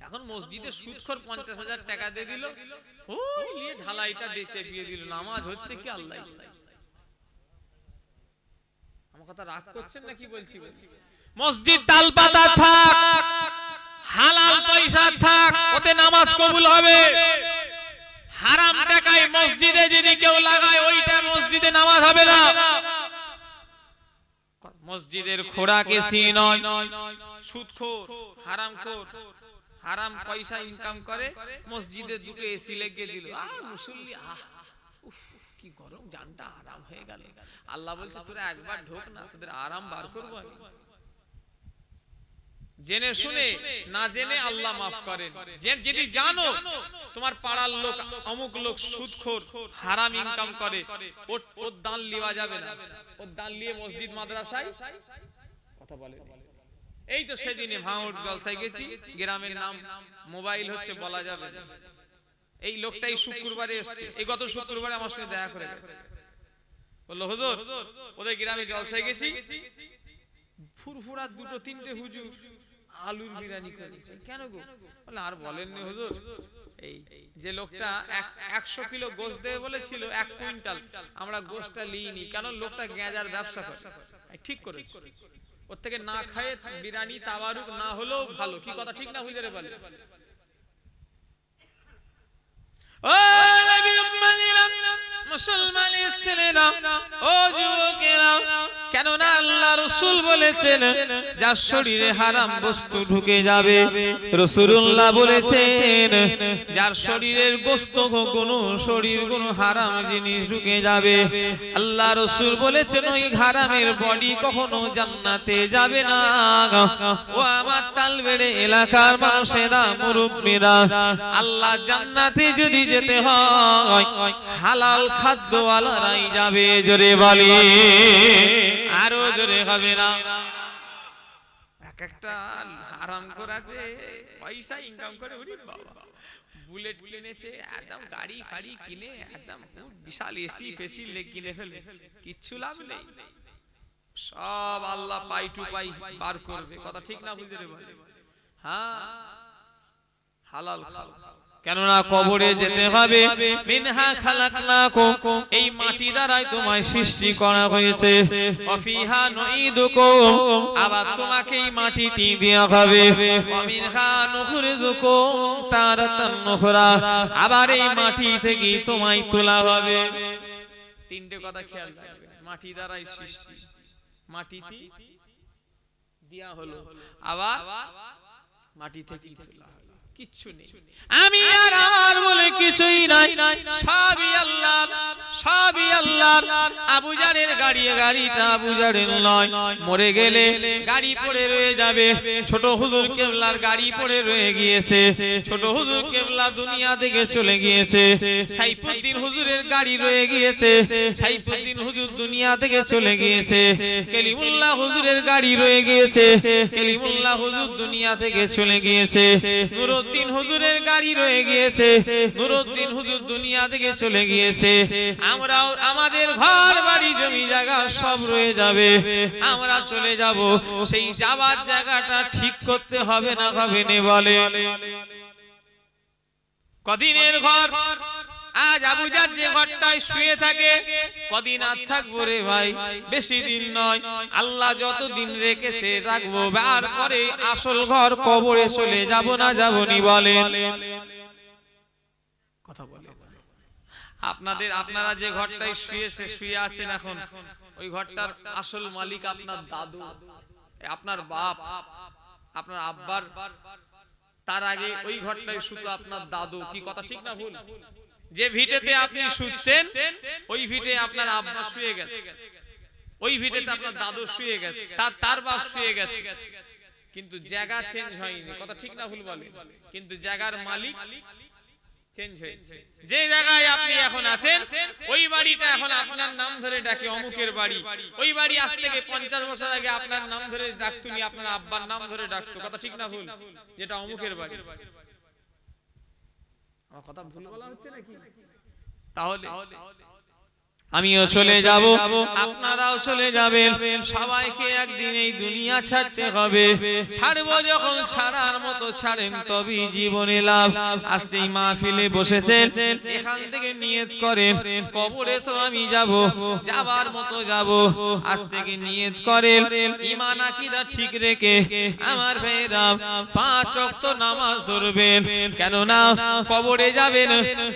এখন মসজিদে সুদখোর 50,000 টাকা দিয়ে দিল, ওই নিয়ে ঢালাইটা দিয়ে চেপিয়ে দিল। নামাজ হচ্ছে কি আল্লাহ? আমার কথা রাগ করছেন না কি বলছি? মসজিদ তালপাতা থাক, হালাল পয়সা থাক, ওতে নামাজ কবুল হবে। হারাম টাকায় মসজিদে যদি কেউ লাগায় ওইটা মসজিদে নামাজ হবে না। মসজিদের খোরাক এসি নয়, সুদখোর, হারামখোর, হারাম পয়সা ইনকাম করে, মসজিদে দুটো এসি লাগিয়ে দিল। আর মুসল্লি কি গরম, জানটা আরাম হয়ে গেল। আল্লাহ বলছে তোরা একবার ঢোক না, তোদের আরাম বার করবো আমি। জেনে শুনে না জেনে আল্লাহ মাফ করেন। যদি জানো তোমার পাড়ার লোক অমুক লোক সুদখোর হারাম ইনকাম করে, ওর দান লিওয়া যাবে না। ওর দান লিয়ে মসজিদ মাদ্রাসায় কথা বলে। এই তো সেদিনে ভাঙড় জলসায় গেছি, গ্রামের নাম মোবাইল হচ্ছে বলা যাবে না। এই লোকটাই শুক্রবারে এসছে, এই গত শুক্রবারে আমার সঙ্গে দেখা করে গেছে। বললো হুজুর ওদের গ্রামে জলসায় গেছি, ফুরফুরা 2-3টে হুজুর আলুর বিরিয়ানি করেছে। কেন গো? বলে আর বলেননি হুজুর, এই যে লোকটা 100 কিলো গোশত দেবে বলেছিল 1 কুইন্টাল, আমরা গোশতটা লিইনি, কারণ লোকটা গেঁজার ব্যবসা করে। ঠিক করেছে, ওর থেকে না খায় বিরিয়ানি তাবারুক না হলেও ভালো। কি কথা ঠিক না হুজুরে বলে? ও নবীর উম্মতিরা, মুসলমানের ছেলেরা, ও যুবকেরা, কেন না আল্লাহ রাসূল বলেছেন যার শরীরে হারাম বস্তু ঢুকে যাবে, রাসূলুল্লাহ বলেছেন যার শরীরের গোশত কোনো শরীর কোনো হারাম জিনিস ঢুকে যাবে, আল্লাহ রাসূল বলেছেন ওই হারামের বডি কখনো জান্নাতে যাবে না। ও আমার তালবেড়ে এলাকার মানুষেরা, মুরব্বিরা, আল্লাহ জান্নাতে যদি যেতে হয় হালাল খাদ্যওয়ালারাই যাবে। জোরে বলি, আরো জোরে হবে না? এক একটা হারাম করাতে পয়সা ইনকাম করে, ওরে বাবা বুলেট কিনেছে, একদম গাড়ি ফাড়ি কিনে একদম বিশাল এসি ফেসি কিনে ফেলেছে, কিচ্ছু লাভ নেই। সব আল্লাহ পাই টু পাই বার করবে। কথা ঠিক না বুঝতে বলে? হ্যাঁ হালাল খাও, কেননা কবরে যেতে হবে। মিনহা খালাকনাকুম, এই মাটি দ্বারাই তোমায় সৃষ্টি করা হয়েছে। ওয়া ফিহা নুঈদুকুম, আবার তোমাকে এই মাটিতেই দেয়া হবে। ওয়া মিনহা নুখরিজুকুম তারাতান নুখরা, আবার এই মাটি থেকে তোমায় তোলা হবে। তিনটে কথা খেয়াল রাখবে, মাটি দ্বারাই সৃষ্টি, মাটিতে দেয়া হলো, আবার মাটি থেকে তোলা হলো। কিচ্ছু নেই, আমি আর আমার বলে কিছুই নাই, সবই আল্লাহর, সবই আল্লাহর। আবু জারের গাড়িটা আবু জারের নয়, মরে গেলে গাড়ি পড়ে রয়ে যাবে। ছোট হুজুর কেবলার গাড়ি পড়ে রয়ে গিয়েছে, ছোট হুজুর কেবলা দুনিয়া থেকে চলে গিয়েছে। সাইফুদ্দিন হুজুরের গাড়ি রয়ে গিয়েছে, সাইফুদ্দিন হুজুর দুনিয়া থেকে চলে গিয়েছে। কেলিমুল্লাহ হুজুরের গাড়ি রয়ে গিয়েছে, কেলিমুল্লাহ হুজুর দুনিয়া থেকে চলে গিয়েছে। নুরুদ্দিন হুজুরের গাড়ি রয়ে গিয়েছে, নুরুদ্দিন হুজুর দুনিয়া থেকে চলে গিয়েছে। আমরাও আমাদের ঘর বাড়ি জমি জায়গা সব রয়ে যাবে, আমরা চলে যাব। সেই যাবার জায়গাটা ঠিক করতে হবে না হবে না বলে? কদিনের ঘর? আজ আবু জার যে ঘরটায় শুয়ে থাকে, কদিন আর থাকবো রে ভাই, বেশি দিন নয়। আল্লাহ যতদিন রেখেছে রাখবো, আর পরে আসল ঘর কবরে চলে যাব না যাবনি বলে? কথা বলে আপনারা যে ঘরটায় শুয়ে আছেন এখন, ওই ঘরটার আসল মালিক আপনার দাদু, আপনার বাপ, আপনার আব্বার। তার আগে ওই ঘরটায় শুধু আপনার দাদু। কি কথা ঠিক না ভুল? যে ভিটেতে আপনি শুচ্ছেন, ওই ভিটে আপনার আব্বা শুয়ে গেছে, ওই ভিটেতে আপনার দাদু শুয়ে গেছে, তার বাপ শুয়ে গেছে, কিন্তু জায়গা চেঞ্জ হয়নি। কথা ঠিক না ভুল বলে? কিন্তু জায়গার মালিক চেঞ্জ হয়েছে। যে জায়গায় আপনি এখন আছেন, ওই বাড়িটা এখন আপনার নাম ধরে ডাকে অমুকের বাড়ি। ওই বাড়ি আজ থেকে 50 বছর আগে আপনার নাম ধরে ডাকতো নি, আপনার আব্বার নাম ধরে ডাকতো। কথা ঠিক না ভুল? যেটা অমুকের বাড়ি। আমার কথা ভুল বলা হচ্ছে নাকি? তাহলে আমিও চলে যাব, আপনারাও চলে যাবেন, সবাইকে একদিন এই দুনিয়া ছাড়তে হবে। ছাড়বো যখন, ছাড়ার মতো ছাড়েন তবেই জীবনে লাভ। আজ এই মাহফিলে বসেছেন, এখান থেকে নিয়ত করেন কবরে তো আমি যাব, যাবার মতো যাব। আজ থেকে নিয়ত করেন, ঈমান আকীদা ঠিক রেখে আমার ভাইরা 5 ওয়াক্ত নামাজ ধরবেন। কেন না কবরে যাবেন,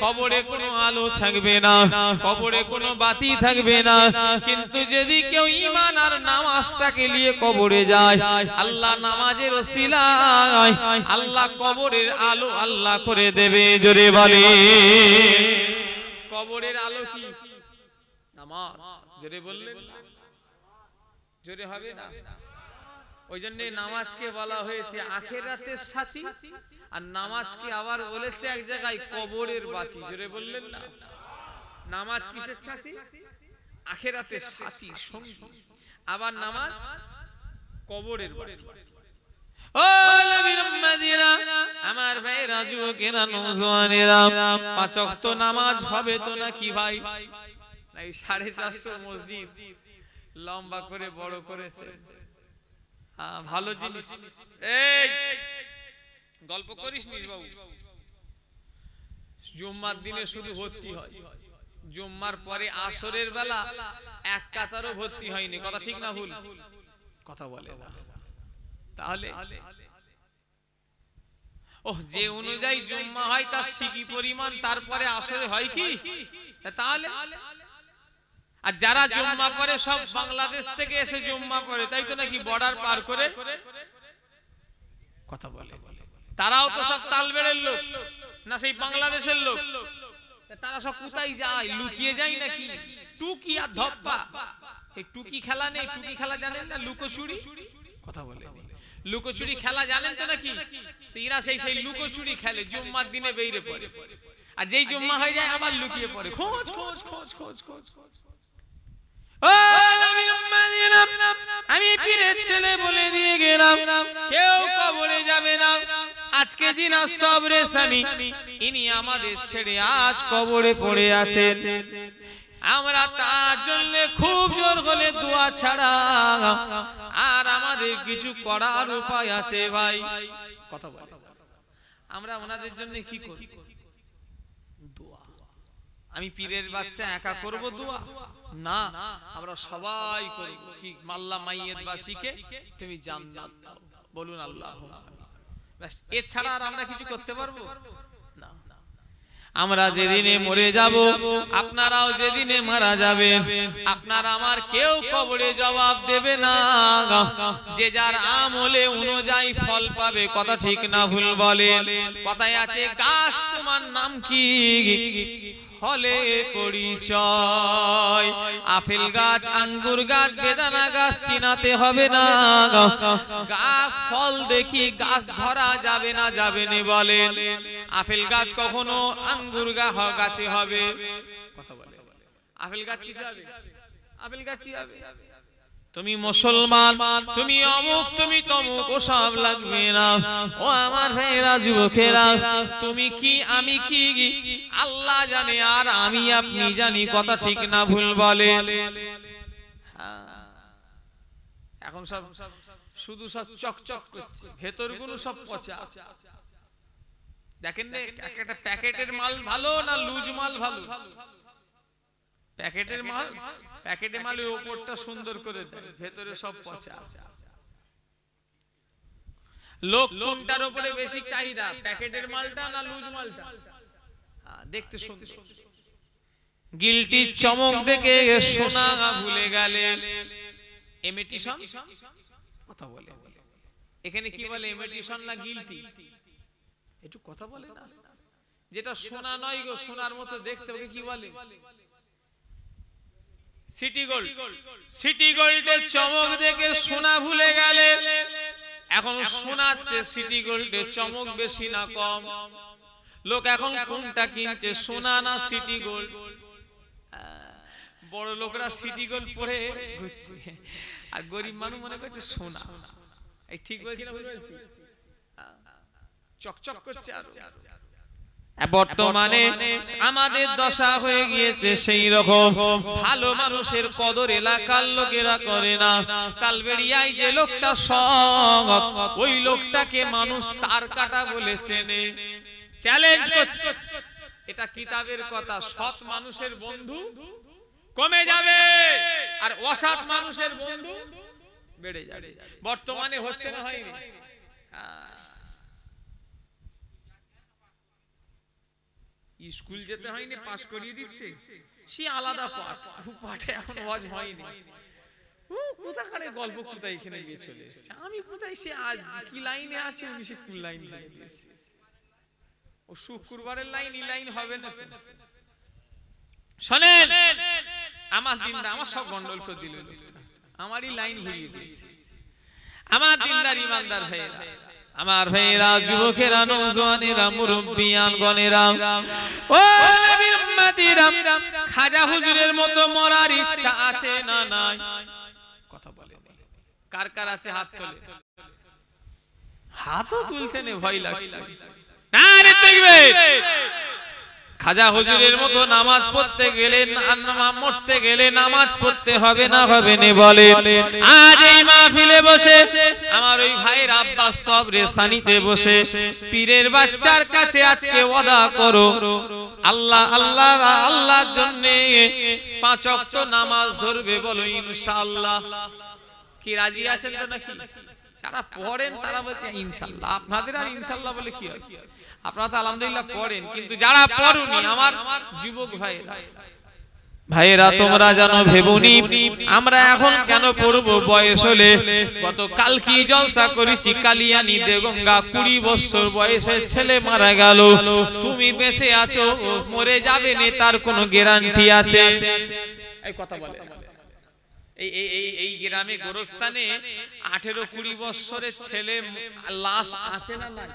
কবরে কোনো আলো থাকবে না, কবরে কোনো বাতি থাকবে না। কিন্তু যদি কেউ ঈমান আর নামাজটাকে নিয়ে কবরে যায়, আল্লাহ নামাজের ওসিলায় আল্লাহ কবরের আলো আল্লাহ করে দেবে। জোরে বলে, কবরের আলো কি? নামাজ। জোরে বললেন, জোরে হবে না? ওই জন্য নামাজকে বলা হয়েছে আখিরাতের সাথী, আর নামাজকে আবার বলেছে এক জায়গায় কবরের বাতি। জোরে বললেন না? নামাজ কিসের সাথী? আখিরাতের সাথী, সঙ্গী। আবার নামাজ কবরের বাতি। ও নবীর উম্মতিরা, আমার ভাইরা, যুবকেরা, নওজওয়ানেরা, 5 ওয়াক্ত নামাজ হবে তো নাকি ভাই? এই 450 মসজিদ লম্বা করে বড় করেছে। ভালো জিনিস। এই গল্প করিস নিস বাবু, জুম্মার দিনে শুধু ভর্তি হয়, জুম্মার পরে আসরের বেলা এক কাতারও ভর্তি হয়নি। কথা ঠিক না ভুল? কথা বলে না। তাহলে যে অনুযায়ী জুম্মা হয় তার সিকি পরিমাণ, তারপরে আসরে হয় কি? তাহলে আর যারা জুম্মা পড়ে সব বাংলাদেশ থেকে এসে জুম্মা পড়ে, তাই তো নাকি? বর্ডার পার করে। কথা বলে, তারাও তো সব তালবেড়ের লোক না, সেই বাংলাদেশের লোক। তারা সব কোথায় যায়? লুকিয়ে যায় নাকি? টুকি আর ধপ্পা, এই টুকি খেলা নেই? টুকি খেলা জানেন না? লুকোচুরি। কথা বলে, লুকোচুরি খেলা জানেন তো নাকি? তো এরা সেই লুকোচুরি খেলে, জুম্মার দিনে বেরিয়ে পড়ে, আর যেই জুম্মা হয়ে যায় আবার লুকিয়ে পড়ে। খোঁজ খোঁজ খোঁজ খোঁজ খোঁজ খোঁজ। আমি পীরের ছেলে বলে দিয়ে গেলাম, কেউ কবরে যাবে না। আজকে যিনি সবরে সানি, ইনি আমাদের ছেড়ে আজ কবরে পড়ে আছে। আমরা তার জন্য খুব জোর হলে দোয়া ছাড়া আর আমাদের কিছু করার উপায় আছে ভাই? কথা বল, আমরা ওনাদের জন্য কি করি? দোয়া। আমি পীরের বাচ্চা একা করব দোয়া? না, আমরা সবাই করব। কি মাল্লা মাইয়েত বাসীকে তুমি জান্নাত দাও, বলুন আল্লাহুম্মা আমিন। বাস, এছাড়া আর আমরা কিছু করতে পারবো না। আমরা যেদিনে মরে যাব, আপনারাও যেদিনে মারা যাবেন, আপনার আমার কেউ কবরে জবাব দেবে না। যে যার আমলে অনুযায়ী ফল পাবে, কথা ঠিক না ভুল বলেন? কথায় আছে, গাছ তোমার নাম কি, ফলে পরিচয়। আপেল গাছ, আঙ্গুর গাছ, বেদানা গাছ চিনাতে হবে না। গাছ ফল দেখি গাছ ধরা যাবে না, যাবে না বলেন? আপেল গাছ কখনো আঙ্গুর গাছে হবে? কথা বলে, আপেল গাছ কি হবে? আপেল গাছই হবে। তুমি মুসলমান, তুমি অমুক, তুমি তমুক, ও সব লাগবে না। ও আমার ভাইরা, যুবকেরা, তুমি কি আমি কি আল্লাহ জানে, আর আমি আপনি জানি, কথা ঠিক না ভুল বলে? এখন সব শুধু সব চকচক করছে, ভেতরগুলো সব পচা। দেখেন না, একটা প্যাকেটের মাল ভালো না লুজ মাল ভালো? প্যাকেটের মাল, প্যাকেটের মালের উপরটা সুন্দর করে দেয়, ভেতরে সব পচা। লোক কোনটার উপরে বেশি চাহিদা, প্যাকেটের মালটা না লুজ মালটা? দেখতে সুন্দর। গিলটির চমক দেখে সোনা ভুলে গেলে। ইমিটেশন কথা বলে, এখানে কি বলে, ইমিটেশন না গিলটি? একটু কথা বলে না? যেটা সোনা নয় গো, সোনার মতো দেখতে, ওকে কি বলে? City gold. সিটি গোল্ডের চমক দেখে সোনা ভুলে গেলে। এখন সোনার চেয়ে সিটি গোল্ডের চমক বেশি না কম? লোক এখন কোনটা কিনছে, সোনা না সিটি গোল্ড? বড় লোকরা সিটি গোল্ড পরে ঘুরছে, আর গরিব মানুষ মনে করছে সোনা। এই ঠিক বলছি না ভুল বলছি? চকচক করছে। আর বর্তমানে আমাদের দশা হয়ে গিয়েছে সেই রকম। ভালো মানুষের কদর এলাকার লোকেরা করে না। কালবেড়িয়ায় যে লোকটা সৎ, ওই লোকটাকে মানুষ তার কাটা বলেছে। চ্যালেঞ্জ করছে, এটা কিতাবের কথা। সৎ মানুষের বন্ধু কমে যাবে, আর অসৎ মানুষের বন্ধু বেড়ে যাবে। বর্তমানে হচ্ছে না, হয়নি? স্কুল যেতে হয়নি, পাস করিয়ে দিচ্ছে, সে আলাদা পাঠ। পাঠে এখন ওয়াজ হয়নি। ও কোথাকারে গল্প, কোথায় এখানে গিয়ে চলে এসেছে। আমি কোথায়, সে আজ কি লাইনে আছে, উনি সে কোন লাইন দিয়ে দিয়েছে। ও শুক্রবারের লাইন, এই লাইন হবে না। শোনেন, আমার দিনদার, আমার সব গন্ডল করে দিল লোকটা, আমারই লাইন ঘুরিয়ে দিয়েছে। আমার দিনদার ইমানদার ভাইয়েরা, আমার ভাইয়েরা, যুবকেরা, নওজওয়ানেরা, মুরব্বিয়ান গণেরা, ও নবীর উম্মতিরা, খাজা হুজুরের মতো মরার ইচ্ছা আছে না নাই? কথা বলে, কার কার আছে হাত তোলে? হাতও তুলছে না, ভয় লাগছে। নারে তাকবীর। খাজা হুজুরের মতো নামাজ পড়তে গেলে, মরতে গেলে নামাজ পড়তে হবে না, হবে না বলে? আজ এই মাহফিলে বসে আমার ওই ভাইয়ের আব্বাস সবরে সানিতে বসে পীরের বাচ্চার কাছে আজকে ওয়াদা করো, আল্লাহ আল্লাহ আল্লাহর জন্য 5 ওয়াক্ত নামাজ ধরবে, বলো ইনশাআল্লাহ। কি রাজি আছেন তো নাকি? যারা পড়েন তারা বলছে ইনশাআল্লাহ। আপনাদের আর ইনশাআল্লাহ বলে কি হয়? আপনারা তো আলহামদুলিল্লাহ পড়েন, কিন্তু যারা পড়ুনি, আমার যুবক ভাইয়েরা, তোমরা জানো ভেবুনি আমরা এখন কেন পড়বো? বয়স হলে, গত কাল কি জলসা করেছি, কালিয়ানি দেগঙ্গা, 20 বছর বয়সের ছেলে মারা গেল। তুমি বেঁচে আছো, মরে যাবে না, তার কোনো গ্যারান্টি আছে? এই কথা বলে। এই গ্রামে গোরস্থানে 18-20 বছরের ছেলে লাশ আছে না নাই?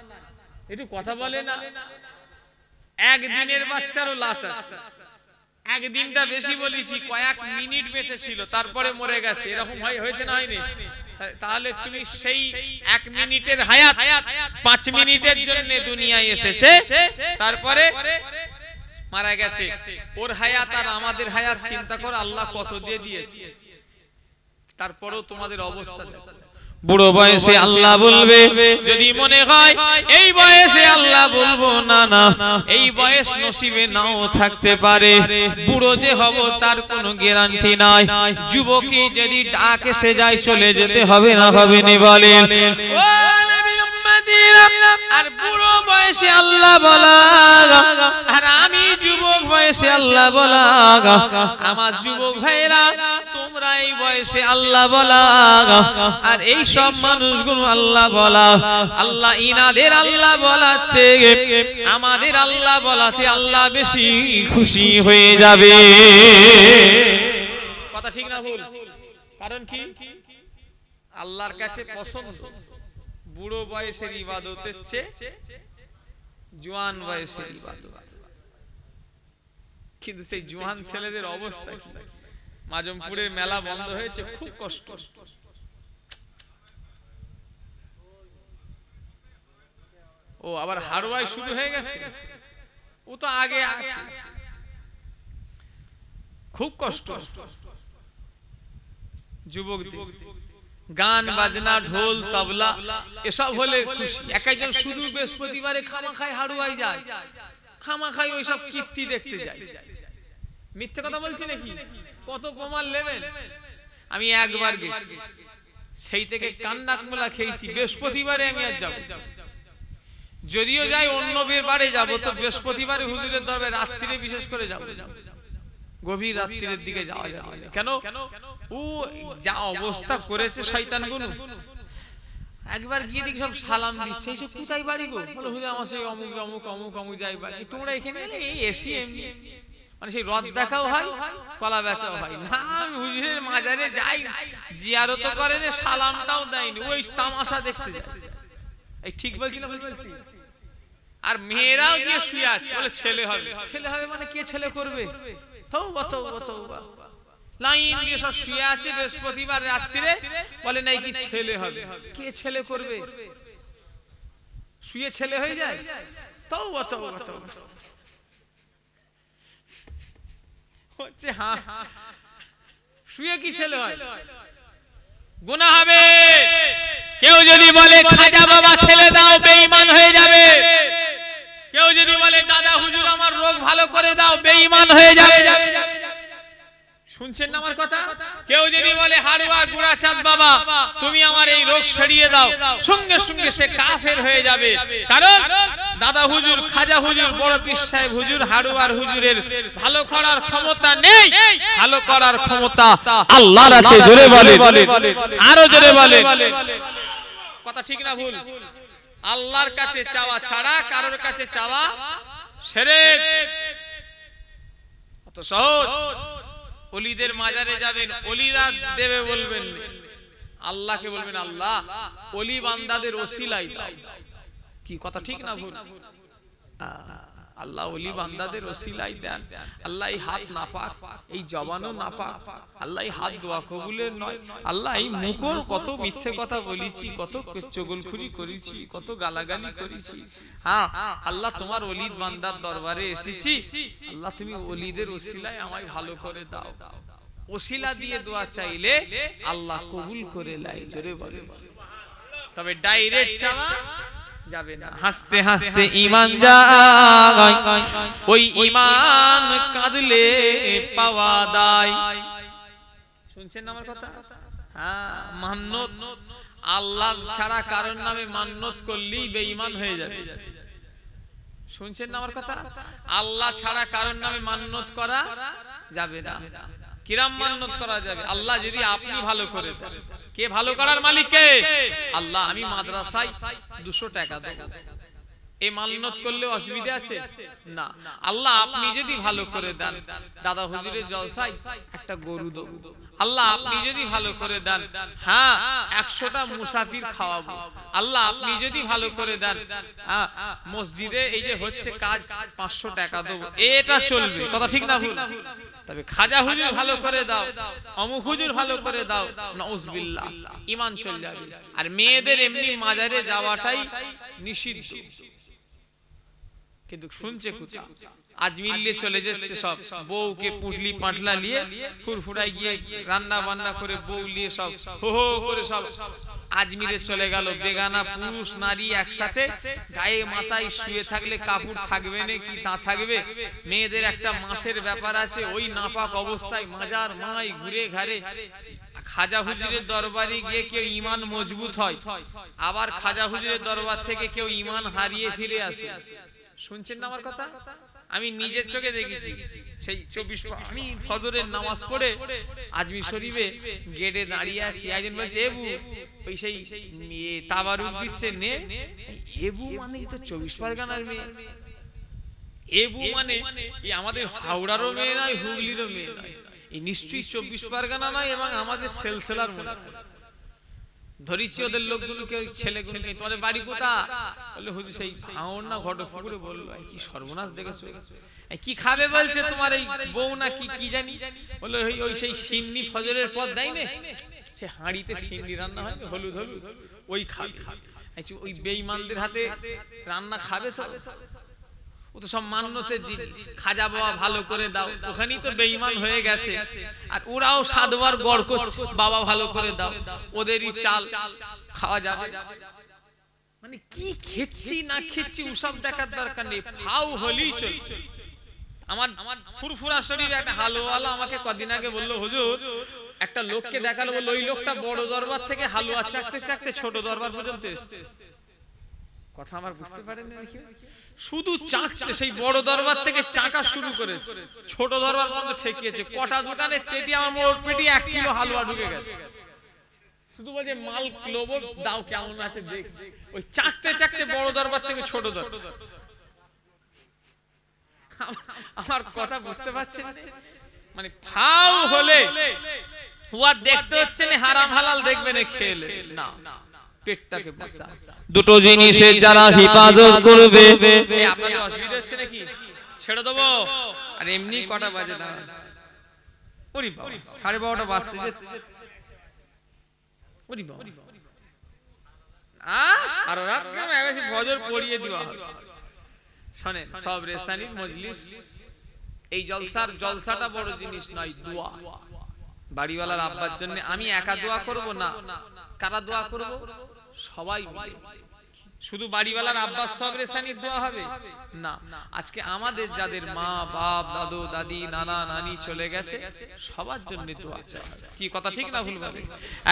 একটু কথা বলে না। একদিনের বাচ্চারও লাশ আছে। একদিনটা বেশি বলেছি, কয়েক মিনিট বেঁচে ছিল, তারপরে মরে গেছে। এরকম হয়েছে না, হয়নি? তাহলে তুমি সেই 1 মিনিটের হায়াত 5 মিনিটের জন্য দুনিয়ায় এসেছে, তারপরে মারা গেছে। ওর হায়াত আর আমাদের হায়াত চিন্তা করো, আল্লাহ কত দিয়ে দিয়েছে। তারপরেও তোমাদের অবস্থা দেখো। বুড়ো বয়সে আল্লাহ বলবে, যদি মনে হয় এই বয়সে আল্লাহ বলবো না, না এই বয়স নসিবে নাও থাকতে পারে, বুড়ো যে হব তার কোনো গ্যারান্টি নাই। যুবকই যদি ডাক এসে যায় চলে যেতে হবে না হবে না বলেন। ও নবীর উম্মতিরা, আর বুড়ো বয়সে আল্লাহ বলা, আর আমি যুবক বয়সে আল্লাহ বলা, আমার যুবক ভাইরা তোমরা এই বয়সে আল্লাহ বলা, আর এই সব মানুষগুলো আল্লাহ বলা। আল্লাহ ইনাদের আল্লাহ বলাচ্ছে, আমাদের আল্লাহ বলাতে আল্লাহ বেশি খুশি হয়ে যাবে। কথা ঠিক না ভুল? কারণ কি? আল্লাহর কাছে পছন্দ বুড়ো বয়সের ইবাদতের চেয়ে জওয়ান বয়সের ইবাদত। কিন্তু সেই জওয়ান ছেলেদের অবস্থা কি? মাজমপুরের মেলা বন্ধ হয়েছে, খুব কষ্ট। ও আবার হারওয়াই শুরু হয়ে গেছে, ও তো আগে আছে, খুব কষ্ট। যুবকদের গান বাজনা ঢোল তবলা এসব হলে খুশি। এক একজন শুধু বৃহস্পতিবারে খামাখাই হারওয়াই যায়, খামাখাই ওইসব কীর্তি দেখতে যায়। মিথ্যে কথা বলছি নাকি? কত প্রমাণ নেবেন? আমি একবার গেছি, সেই থেকে কান্নাকমলা খেয়েছি। বৃহস্পতিবারে আমি আর যাব, যদিও যাই অন্য বারে যাব, তো বৃহস্পতিবারে হুজুরের দরবারে রাত্রিরে বিশেষ করে যাব, গভীর রাত্রির দিকে যাওয়া যাবে না। কেন? ও যা অবস্থা করেছে শয়তানগুলো। একবার গিয়ে দেখি সব সালাম দিচ্ছে, এইসব কোথায় বাড়ি গো? বলে হুজুর আমার সেই অমুক অমুক অমুক অমুক যাই বাড়ি। তোমরা এখানে এলে এই এসি এমনি, মানে সেই রদ দেখাও হয়, কলা বেচাও হয় না। আমি হুজুরের মাজারে যাই, জিয়ারত করেন, সালামটাও দেয়নি, ওই তামাশা দেখতে যায়। এই ঠিক বলছি না? বলছি। আর মেয়েরাও গিয়ে শুয়ে আছে, বলে ছেলে হবে। ছেলে হবে মানে কে ছেলে করবে? তওবা তওবা তওবা। লাইন দিয়ে সব শুয়ে আছে বৃহস্পতিবার রাত্রিরে, বলে নাই কি ছেলে হবে। কে ছেলে করবে? শুয়ে ছেলে হয়ে যায়? তওবা তওবা তওবা। হচ্ছে হ্যাঁ, শুয়ে কি ছেলে হয়? গুনাহ হবে। কেউ যদি বলে খাজা বাবা ছেলে দাও, বেঈমান হয়ে যাবে। কেউ যদি বলে দাদা হুজুর আমার রোগ ভালো করে দাও, বেঈমান হয়ে যাবে। শুনছেন না আমার কথা? কেউ যদি বলে হারুয়া গুড়াচাঁদ বাবা তুমি আমার এই রোগ সারিয়ে দাও, সঙ্গে সঙ্গে সে কাফের হয়ে যাবে। কারণ দাদা হুজুর, খাজা হুজুর, বড় পীর সাহেব হুজুর, হারুয়ার হুজুরের ভালো করার ক্ষমতা নেই। ভালো করার ক্ষমতা আল্লাহর আছে। জোরে বলে, আরো জোরে বলে। কথা ঠিক না ভুল? আল্লাহর কাছে চাওয়া ছাড়া কারোর কাছে চাওয়া শিরক। অত সহজ। ওলিদের মাজারে যাবেন, ওলিরা দেবে বলবেন, আল্লাহকে বলবেন আল্লাহ ওলি বান্দাদের ওসিলাই দাও। কি কথা ঠিক না ভুল? আল্লাহ ওলি বান্দাদের ওসিলাই দেন। আল্লাহ এই হাত নাপাক, এই জবানও নাপাক, আল্লাহ এই হাত দোয়া কবুলের নয়। আল্লাহ এই মুখের কত মিথ্যে কথা বলেছি, কত চগলখুরি করেছি, কত গালাগালি করেছি। হ্যাঁ আল্লাহ তোমার ওলিদ বান্দার দরবারে এসেছি, আল্লাহ তুমি ওলিদের ওসিলায় আমায় ভালো করে দাও। ওসিলা দিয়ে দোয়া চাইলে আল্লাহ কবুল করে লাই। জোরে বলে। তবে ডাইরেক্ট চাওয়া যাবে না। হাসতে হাসতে ঈমান যায়, ওই ঈমান কাঁদলে পাওয়া দায়। শুনছেন আমার কথা? হ্যাঁ, মান্নত আল্লাহ ছাড়া কারোর নামে মান্নত করলেই বেঈমান হয়ে যাবে। শুনছেন না আমার কথা? আল্লাহ ছাড়া কারোর নামে মান্নত করা যাবে না। কিরাম মান্নত করা যাবে? আল্লাহ যদি আপনি ভালো করে দেন। কে ভালো করার মালিক? কে? আল্লাহ। আমি মাদ্রাসায় 200 টাকা দেব, এই মান্নত করলে অসুবিধা আছে? না। আল্লাহ আপনি যদি ভালো করে দেন, দাদা হুজুরের জলসায় একটা গরু দেব। আল্লাহ আপনি যদি ভালো করে দেন, হ্যাঁ 100টা মুসাফির খাওয়াবো। আল্লাহ আপনি যদি ভালো করে দেন, মসজিদে এই যে হচ্ছে কাজ 500 টাকা দেবো। এটা চলবে। কথা ঠিক না ভুল? তবে খাজা হুজুর ভালো করে দাও, অমুক হুজুর ভালো করে দাও, নাউজুবিল্লাহ, ঈমান চলে যাবে। আর মেয়েদের এমনি মাজারে যাওয়াটাই নিষিদ্ধ। কিন্তু শুনছে কোথা আজমির নিয়ে চলে যাচ্ছে সব বউকে পুটলি পাটলা নিয়ে ফুরফুরাই গিয়ে রান্না বান্না করে বউ নিয়ে সব হো হো করে সব আজমিরে চলে গেল বেগানা পুরুষ নারী একসাথে গায়ে মাথায় শুয়ে থাকলে কাপড় থাকবে না কি না থাকবে মেয়েদের একটা মাসের ব্যাপার আছে ওই নাপাক অবস্থায় মাজার মাই ঘুরে ঘাড়ে খাজা হুজুরের দরবারে গিয়ে কেউ ঈমান মজবুত হয় আবার খাজা হুজুরের দরবার থেকে কেউ ঈমান হারিয়ে ফিরে আসে শুনছেন না আমার কথা আমি নিজের চোখে দেখেছি সেই 24 আমি ফজরের নামাজ পড়ে আজমির শরীফে গেটে দাঁড়িয়ে আছি একজন বলছে এবু ওই সেই তাবারুক দিচ্ছে নে এবু মানে তো 24 পরগনার মেয়ে এবু মানে এই আমাদের হাওড়ারও মেয়ে নয় হুগলিরও মেয়ে নয় এই নিশ্চয়ই 24 পরগনা নয় এবং আমাদের সেলসেলার মনে ধরিছি ওদের লোকগুলোকে ছেলেগুলোকে তোমাদের বাড়ি কোথা বলে হুজুর সেই আওন না ঘটপুকুরে বললো কি সর্বনাশ দেখেছো কি খাবে বলছে তোমার এই বউ না কি কি জানি বলে ওই সেই সিন্নি ফজরের পর দেয় না সে হাঁড়িতে সিন্নি রান্না হয় হলুদ হলুদ ওই খাবে ওই বেঈমানদের হাতে রান্না খাবে তো ও তো সব মান্যতের জিনিস খাজা বাবা ভালো করে দাও ওখানেই তো বেঈমান হয়ে গেছে আর ওরাও সাতবার গড় করছে বাবা ভালো করে দাও ওদেরই চাল খাওয়া যাবে মানে কি খেচ্ছি না খেচ্ছি ওসব দেখার দরকার নেই ফাও হলেই চলছে আমার ফুরফুরা শরীফ একটা হালুয়াওয়ালা আমাকে কদিন আগে বললো হুজুর একটা লোককে দেখালো বললো ওই লোকটা বড় দরবার থেকে হালুয়া চাকতে চাকতে ছোট দরবার পর্যন্ত এসেছে কথা আমার বুঝতে পারেন নাকি শুধু চাকছে সেই বড় দরবার থেকে চাকা শুরু করেছে ছোট দরবার পর্যন্ত ঠেকিয়েছে কটা দোকানে চেটি আমার মোট পেটি 1 কিলো হালুয়া ঢুকে গেছে শুধু বলছে মাল লোবো দাও কেমন আছে দেখ ওই চাকতে চাকতে বড় দরবার থেকে ছোট দরবার আমার কথা বুঝতে পারছেন মানে ফাও হলে ওয়া দেখতে হচ্ছে না হারাম হালাল দেখবে না খেলে না পেটটাকে বাঁচা দুটো জিনিসের যারা হিফাজত করবে আপনাদের অসুবিধা হচ্ছে নাকি ছেড়ে দেবো আর এমনি কটা বাজে না ওরে বাবা 12:30টা বাজতে যাচ্ছে ওরে বাবা সারা রাত এসে ফজর পড়িয়ে দেওয়া হবে শুনেন সব রেস্তানি মজলিস এই জলসাটা বড় জিনিস নয় দোয়া বাড়িওয়ালার আব্বার জন্য আমি একা দোয়া করব না কারা দোয়া করব সবাই মিলে শুধু বাড়িওয়ালার আব্বার সব রেসানির দোয়া হবে না আজকে আমাদের যাদের মা বাপ দাদু দাদি নানা নানি চলে গেছে সবার জন্য দোয়া চাই কি কথা ঠিক না ভুল ভাবে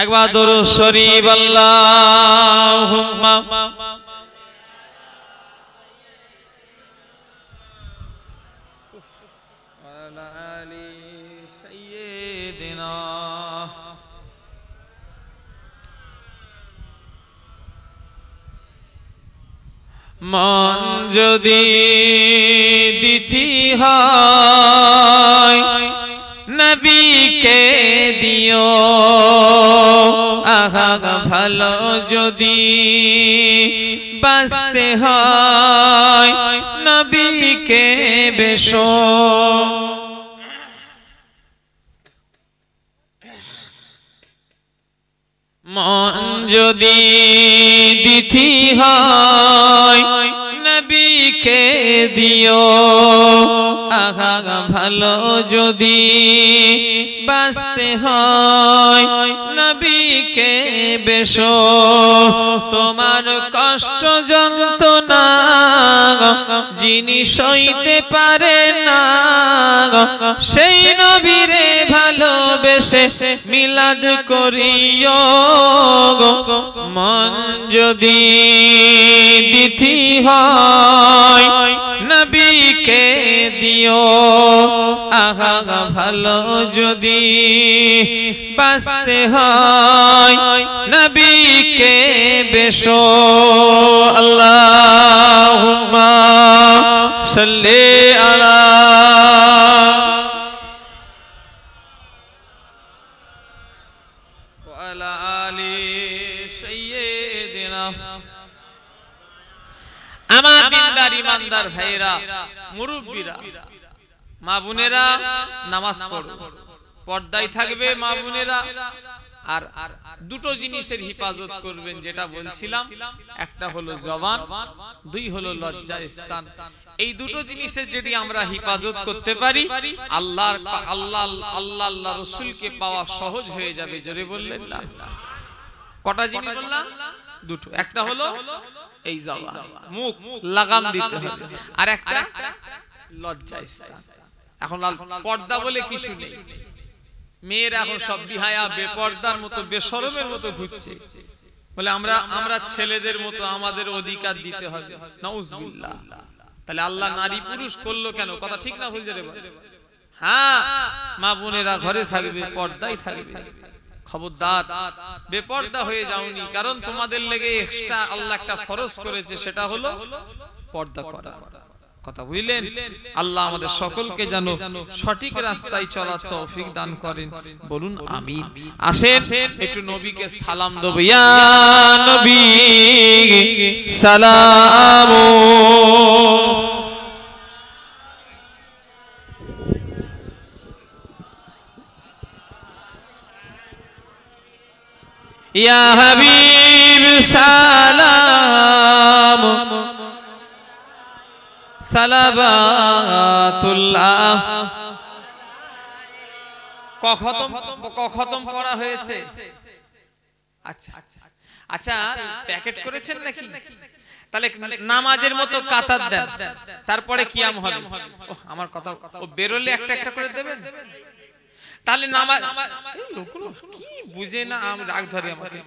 একবার দরুদ শরীফ আল্লাহুম্মা আলা আলি সাইয়্যিদিনা মন যদি দিতি হয় নবীকে দিও আহা ভালো যদি বাঁচতে হয় নবীকে বেশো মন যদি দিতি হয় নবীকে দিও আহা ভালো যদি বাঁচতে হয় নবীকে বেশো তোমার কষ্ট যন্ত্রণা যিনি সইতে পারে না সেই নবীরে ভালোবেসে মিলাদ করিও মন যদি দিতি হয় নবীকে দিও আহা ভালো যদি বাঁচতে হয় নবীকে বেশো আল্লাহুম্মা সাল্লি আলা ওয়ালা আলি সাইয়্যিদিনা আমার দিনদার ইমানদার ভাইরা মুরব্বিরা মা বোনেরা নামাজ পড়ো পর্দায় থাকবে মা বোনেরা আর দুটো জিনিসের হিফাজত করবেন যেটা বলছিলাম, একটা হলো জবান, দুই হলো লজ্জার স্থান। এই দুটো জিনিসের যদি আমরা হিফাজত করতে পারি আল্লাহ রাসূলকে পাওয়া সহজ হয়ে যাবে। জোরে বললেন না? কটা জিনিস বললাম? দুটো। একটা হলো এই জবান, মুখ লাগাম দিতে হবে, আর একটা লজ্জা স্থান। এখন পর্দা বলে কিছু নেই, মেয়েরা এখন সব বিহায়া বেপর্দার মতো বেশরমের মতো ঘুরছে, বলে আমরা ছেলেদের মতো আমাদের অধিকার দিতে হবে। নাউজুবিল্লাহ। তাহলে আল্লাহ নারী পুরুষ করলো কেন? কথা ঠিক না ভুল যাবে? হ্যাঁ, মা বোনেরা ঘরে থাকবে, পর্দাই থাকবে। খবরদার বেপর্দা হয়ে যাওনি, কারণ তোমাদের লেগে এক্সট্রা আল্লাহ একটা ফরজ করেছে, সেটা হলো পর্দা করা। কথা বুঝলেন? আল্লাহ আমাদের সকলকে যেন সঠিক রাস্তায় চলার তৌফিক দান করেন, বলুন আমিন। আসেন একটু নবীকে সালাম দেব। ইয়া নবী সালাম, ইয়া হাবিব সালাম, সালাবাতুল্লাহ। খতম পড়া হয়েছে? আচ্ছা আচ্ছা, প্যাকেট করেছেন নাকি? তাহলে নামাজের মতো কাতার দেন, তারপরে কিয়াম হবে। আমার কথা ও বেরোলে একটা একটা করে দেবেন। তাহলে নামাজ কি বুঝে না, রাগ ধরে আমাকে।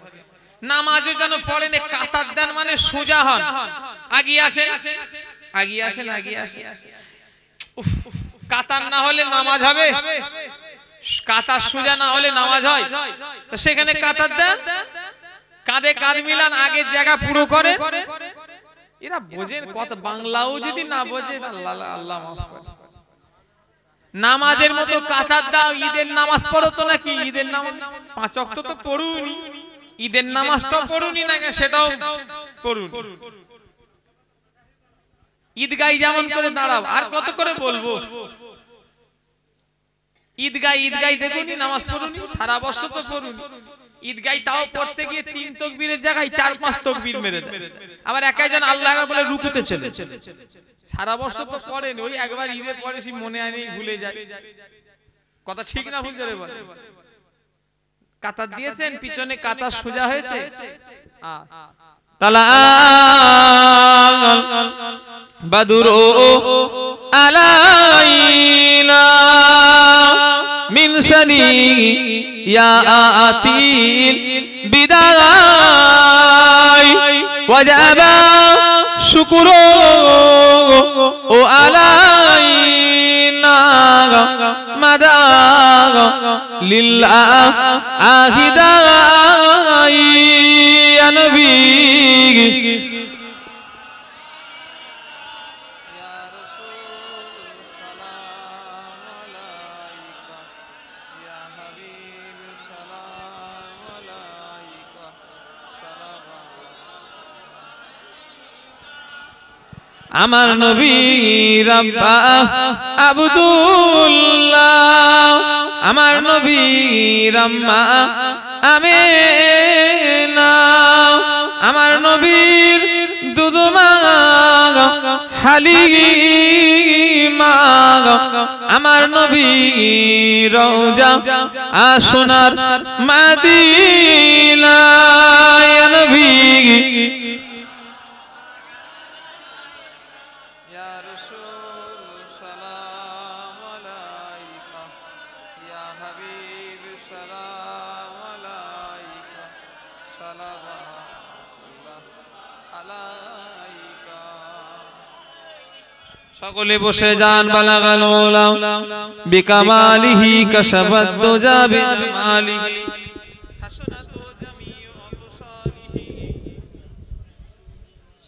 নামাজও যেন পড়েন, কাতার দেন মানে সোজা হন, আগিয়ে আসেন, আগিয়ে আসেন, আগিয়ে আসেন। কাতার না হলে নামাজ হবে? কাতার সোজা না হলে নামাজ হয়? তো সেখানে কাতার দেন, কাঁধে কাঁধ মিলান, আগের জায়গা পুরো করে। এরা বোঝেন কথা, বাংলাও যদি না বোঝে আল্লাহ আল্লাহ মাফ করে। নামাজের মতো কাতার দাও। ঈদের নামাজ পড়ো তো নাকি? ঈদের নামাজ 5 ওয়াক্ত তো পড়ুনি, ঈদের নামাজটাও পড়ুনি না, সেটাও পড়ুন। ঈদগায় যেমন করে দাঁড়াও, আর কত করে বলবো? ঈদগায় দেখুনি, নামাজ পড়ুনি, সারা বছর তো পড়ুন। ঈদগায় তাও পড়তে গিয়ে 3 তাকবীরের জায়গায় 4-5 তাকবীর মেরে দেয়। আবার একাই যেন আল্লাহ আকবার বলে রুকুতে চলে। সারা বছর তো পড়েন, ওই একবার ঈদের পরে সে মনে আনে ভুলে যায়। কথা ঠিক না ভুল যাবে? কাতার দিয়েছেন, পিছনে কাতার সোজা হয়েছে। তালা বাদুরু আলাইনা মিন সানিয়াতিল বিদায় ওয়াজাবা শুকরু ও আলাইনা মাদা লিল্লাহ আহিদাই ইয়া নবী আমার নবী রাব্বা আব্দুল্লাহ, আমার নবী রাম্মা আমেনা, আমার নবীর দুদমা হালিমা, আমার নবী রওজা আসোনার মদিনা। ইয়া নবী সকলে বসে যান। বালাগাল উলাম বিকামালিহি কাশাবাত দুজা বিমালিহি হাসনাতু জামিউ আবসারিহি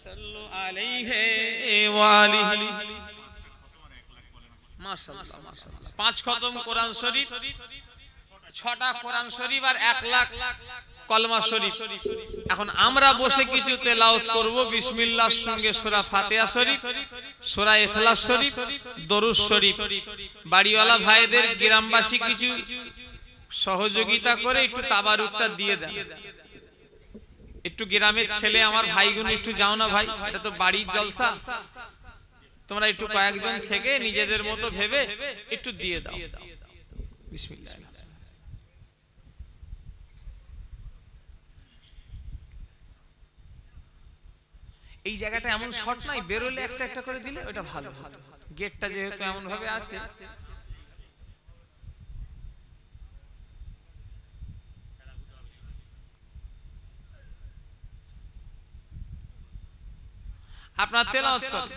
সাল্লু আলাইহি ওয়া আলিহি। মাশাআল্লাহ মাশাআল্লাহ। 5 খতম কোরআন শরীফ, 6টা কোরআন শরীফ আর 1 লাখ কলমা শরীফ। এখন আমরা বসে কিছু তেলাওয়াত করব বিসমিল্লাহর সঙ্গে সূরা ফাতিহা শরীফ, সূরা ইখলাস শরীফ, দরুদ শরীফ। বাড়িওয়ালা ভাইদের গ্রামবাসী কিছু সহযোগিতা করে একটু তাবারুকটা দিয়ে দেন। একটু গ্রামের ছেলে আমার ভাইগুলো একটু যাও না ভাই, এটা তো বাড়ির জলসা, তোমরা একটু কয়েকজন থেকে নিজেদের মতো ভেবে একটু দিয়ে দাও। বিসমিল্লাহ। এই জায়গাটা এমন শর্ট নাই, বেরোলে একটা একটা করে দিলে ওটা ভালো হতো। গেটটা যেহেতু এমন ভাবে আছে, আপনার তেলাওয়াত করেন।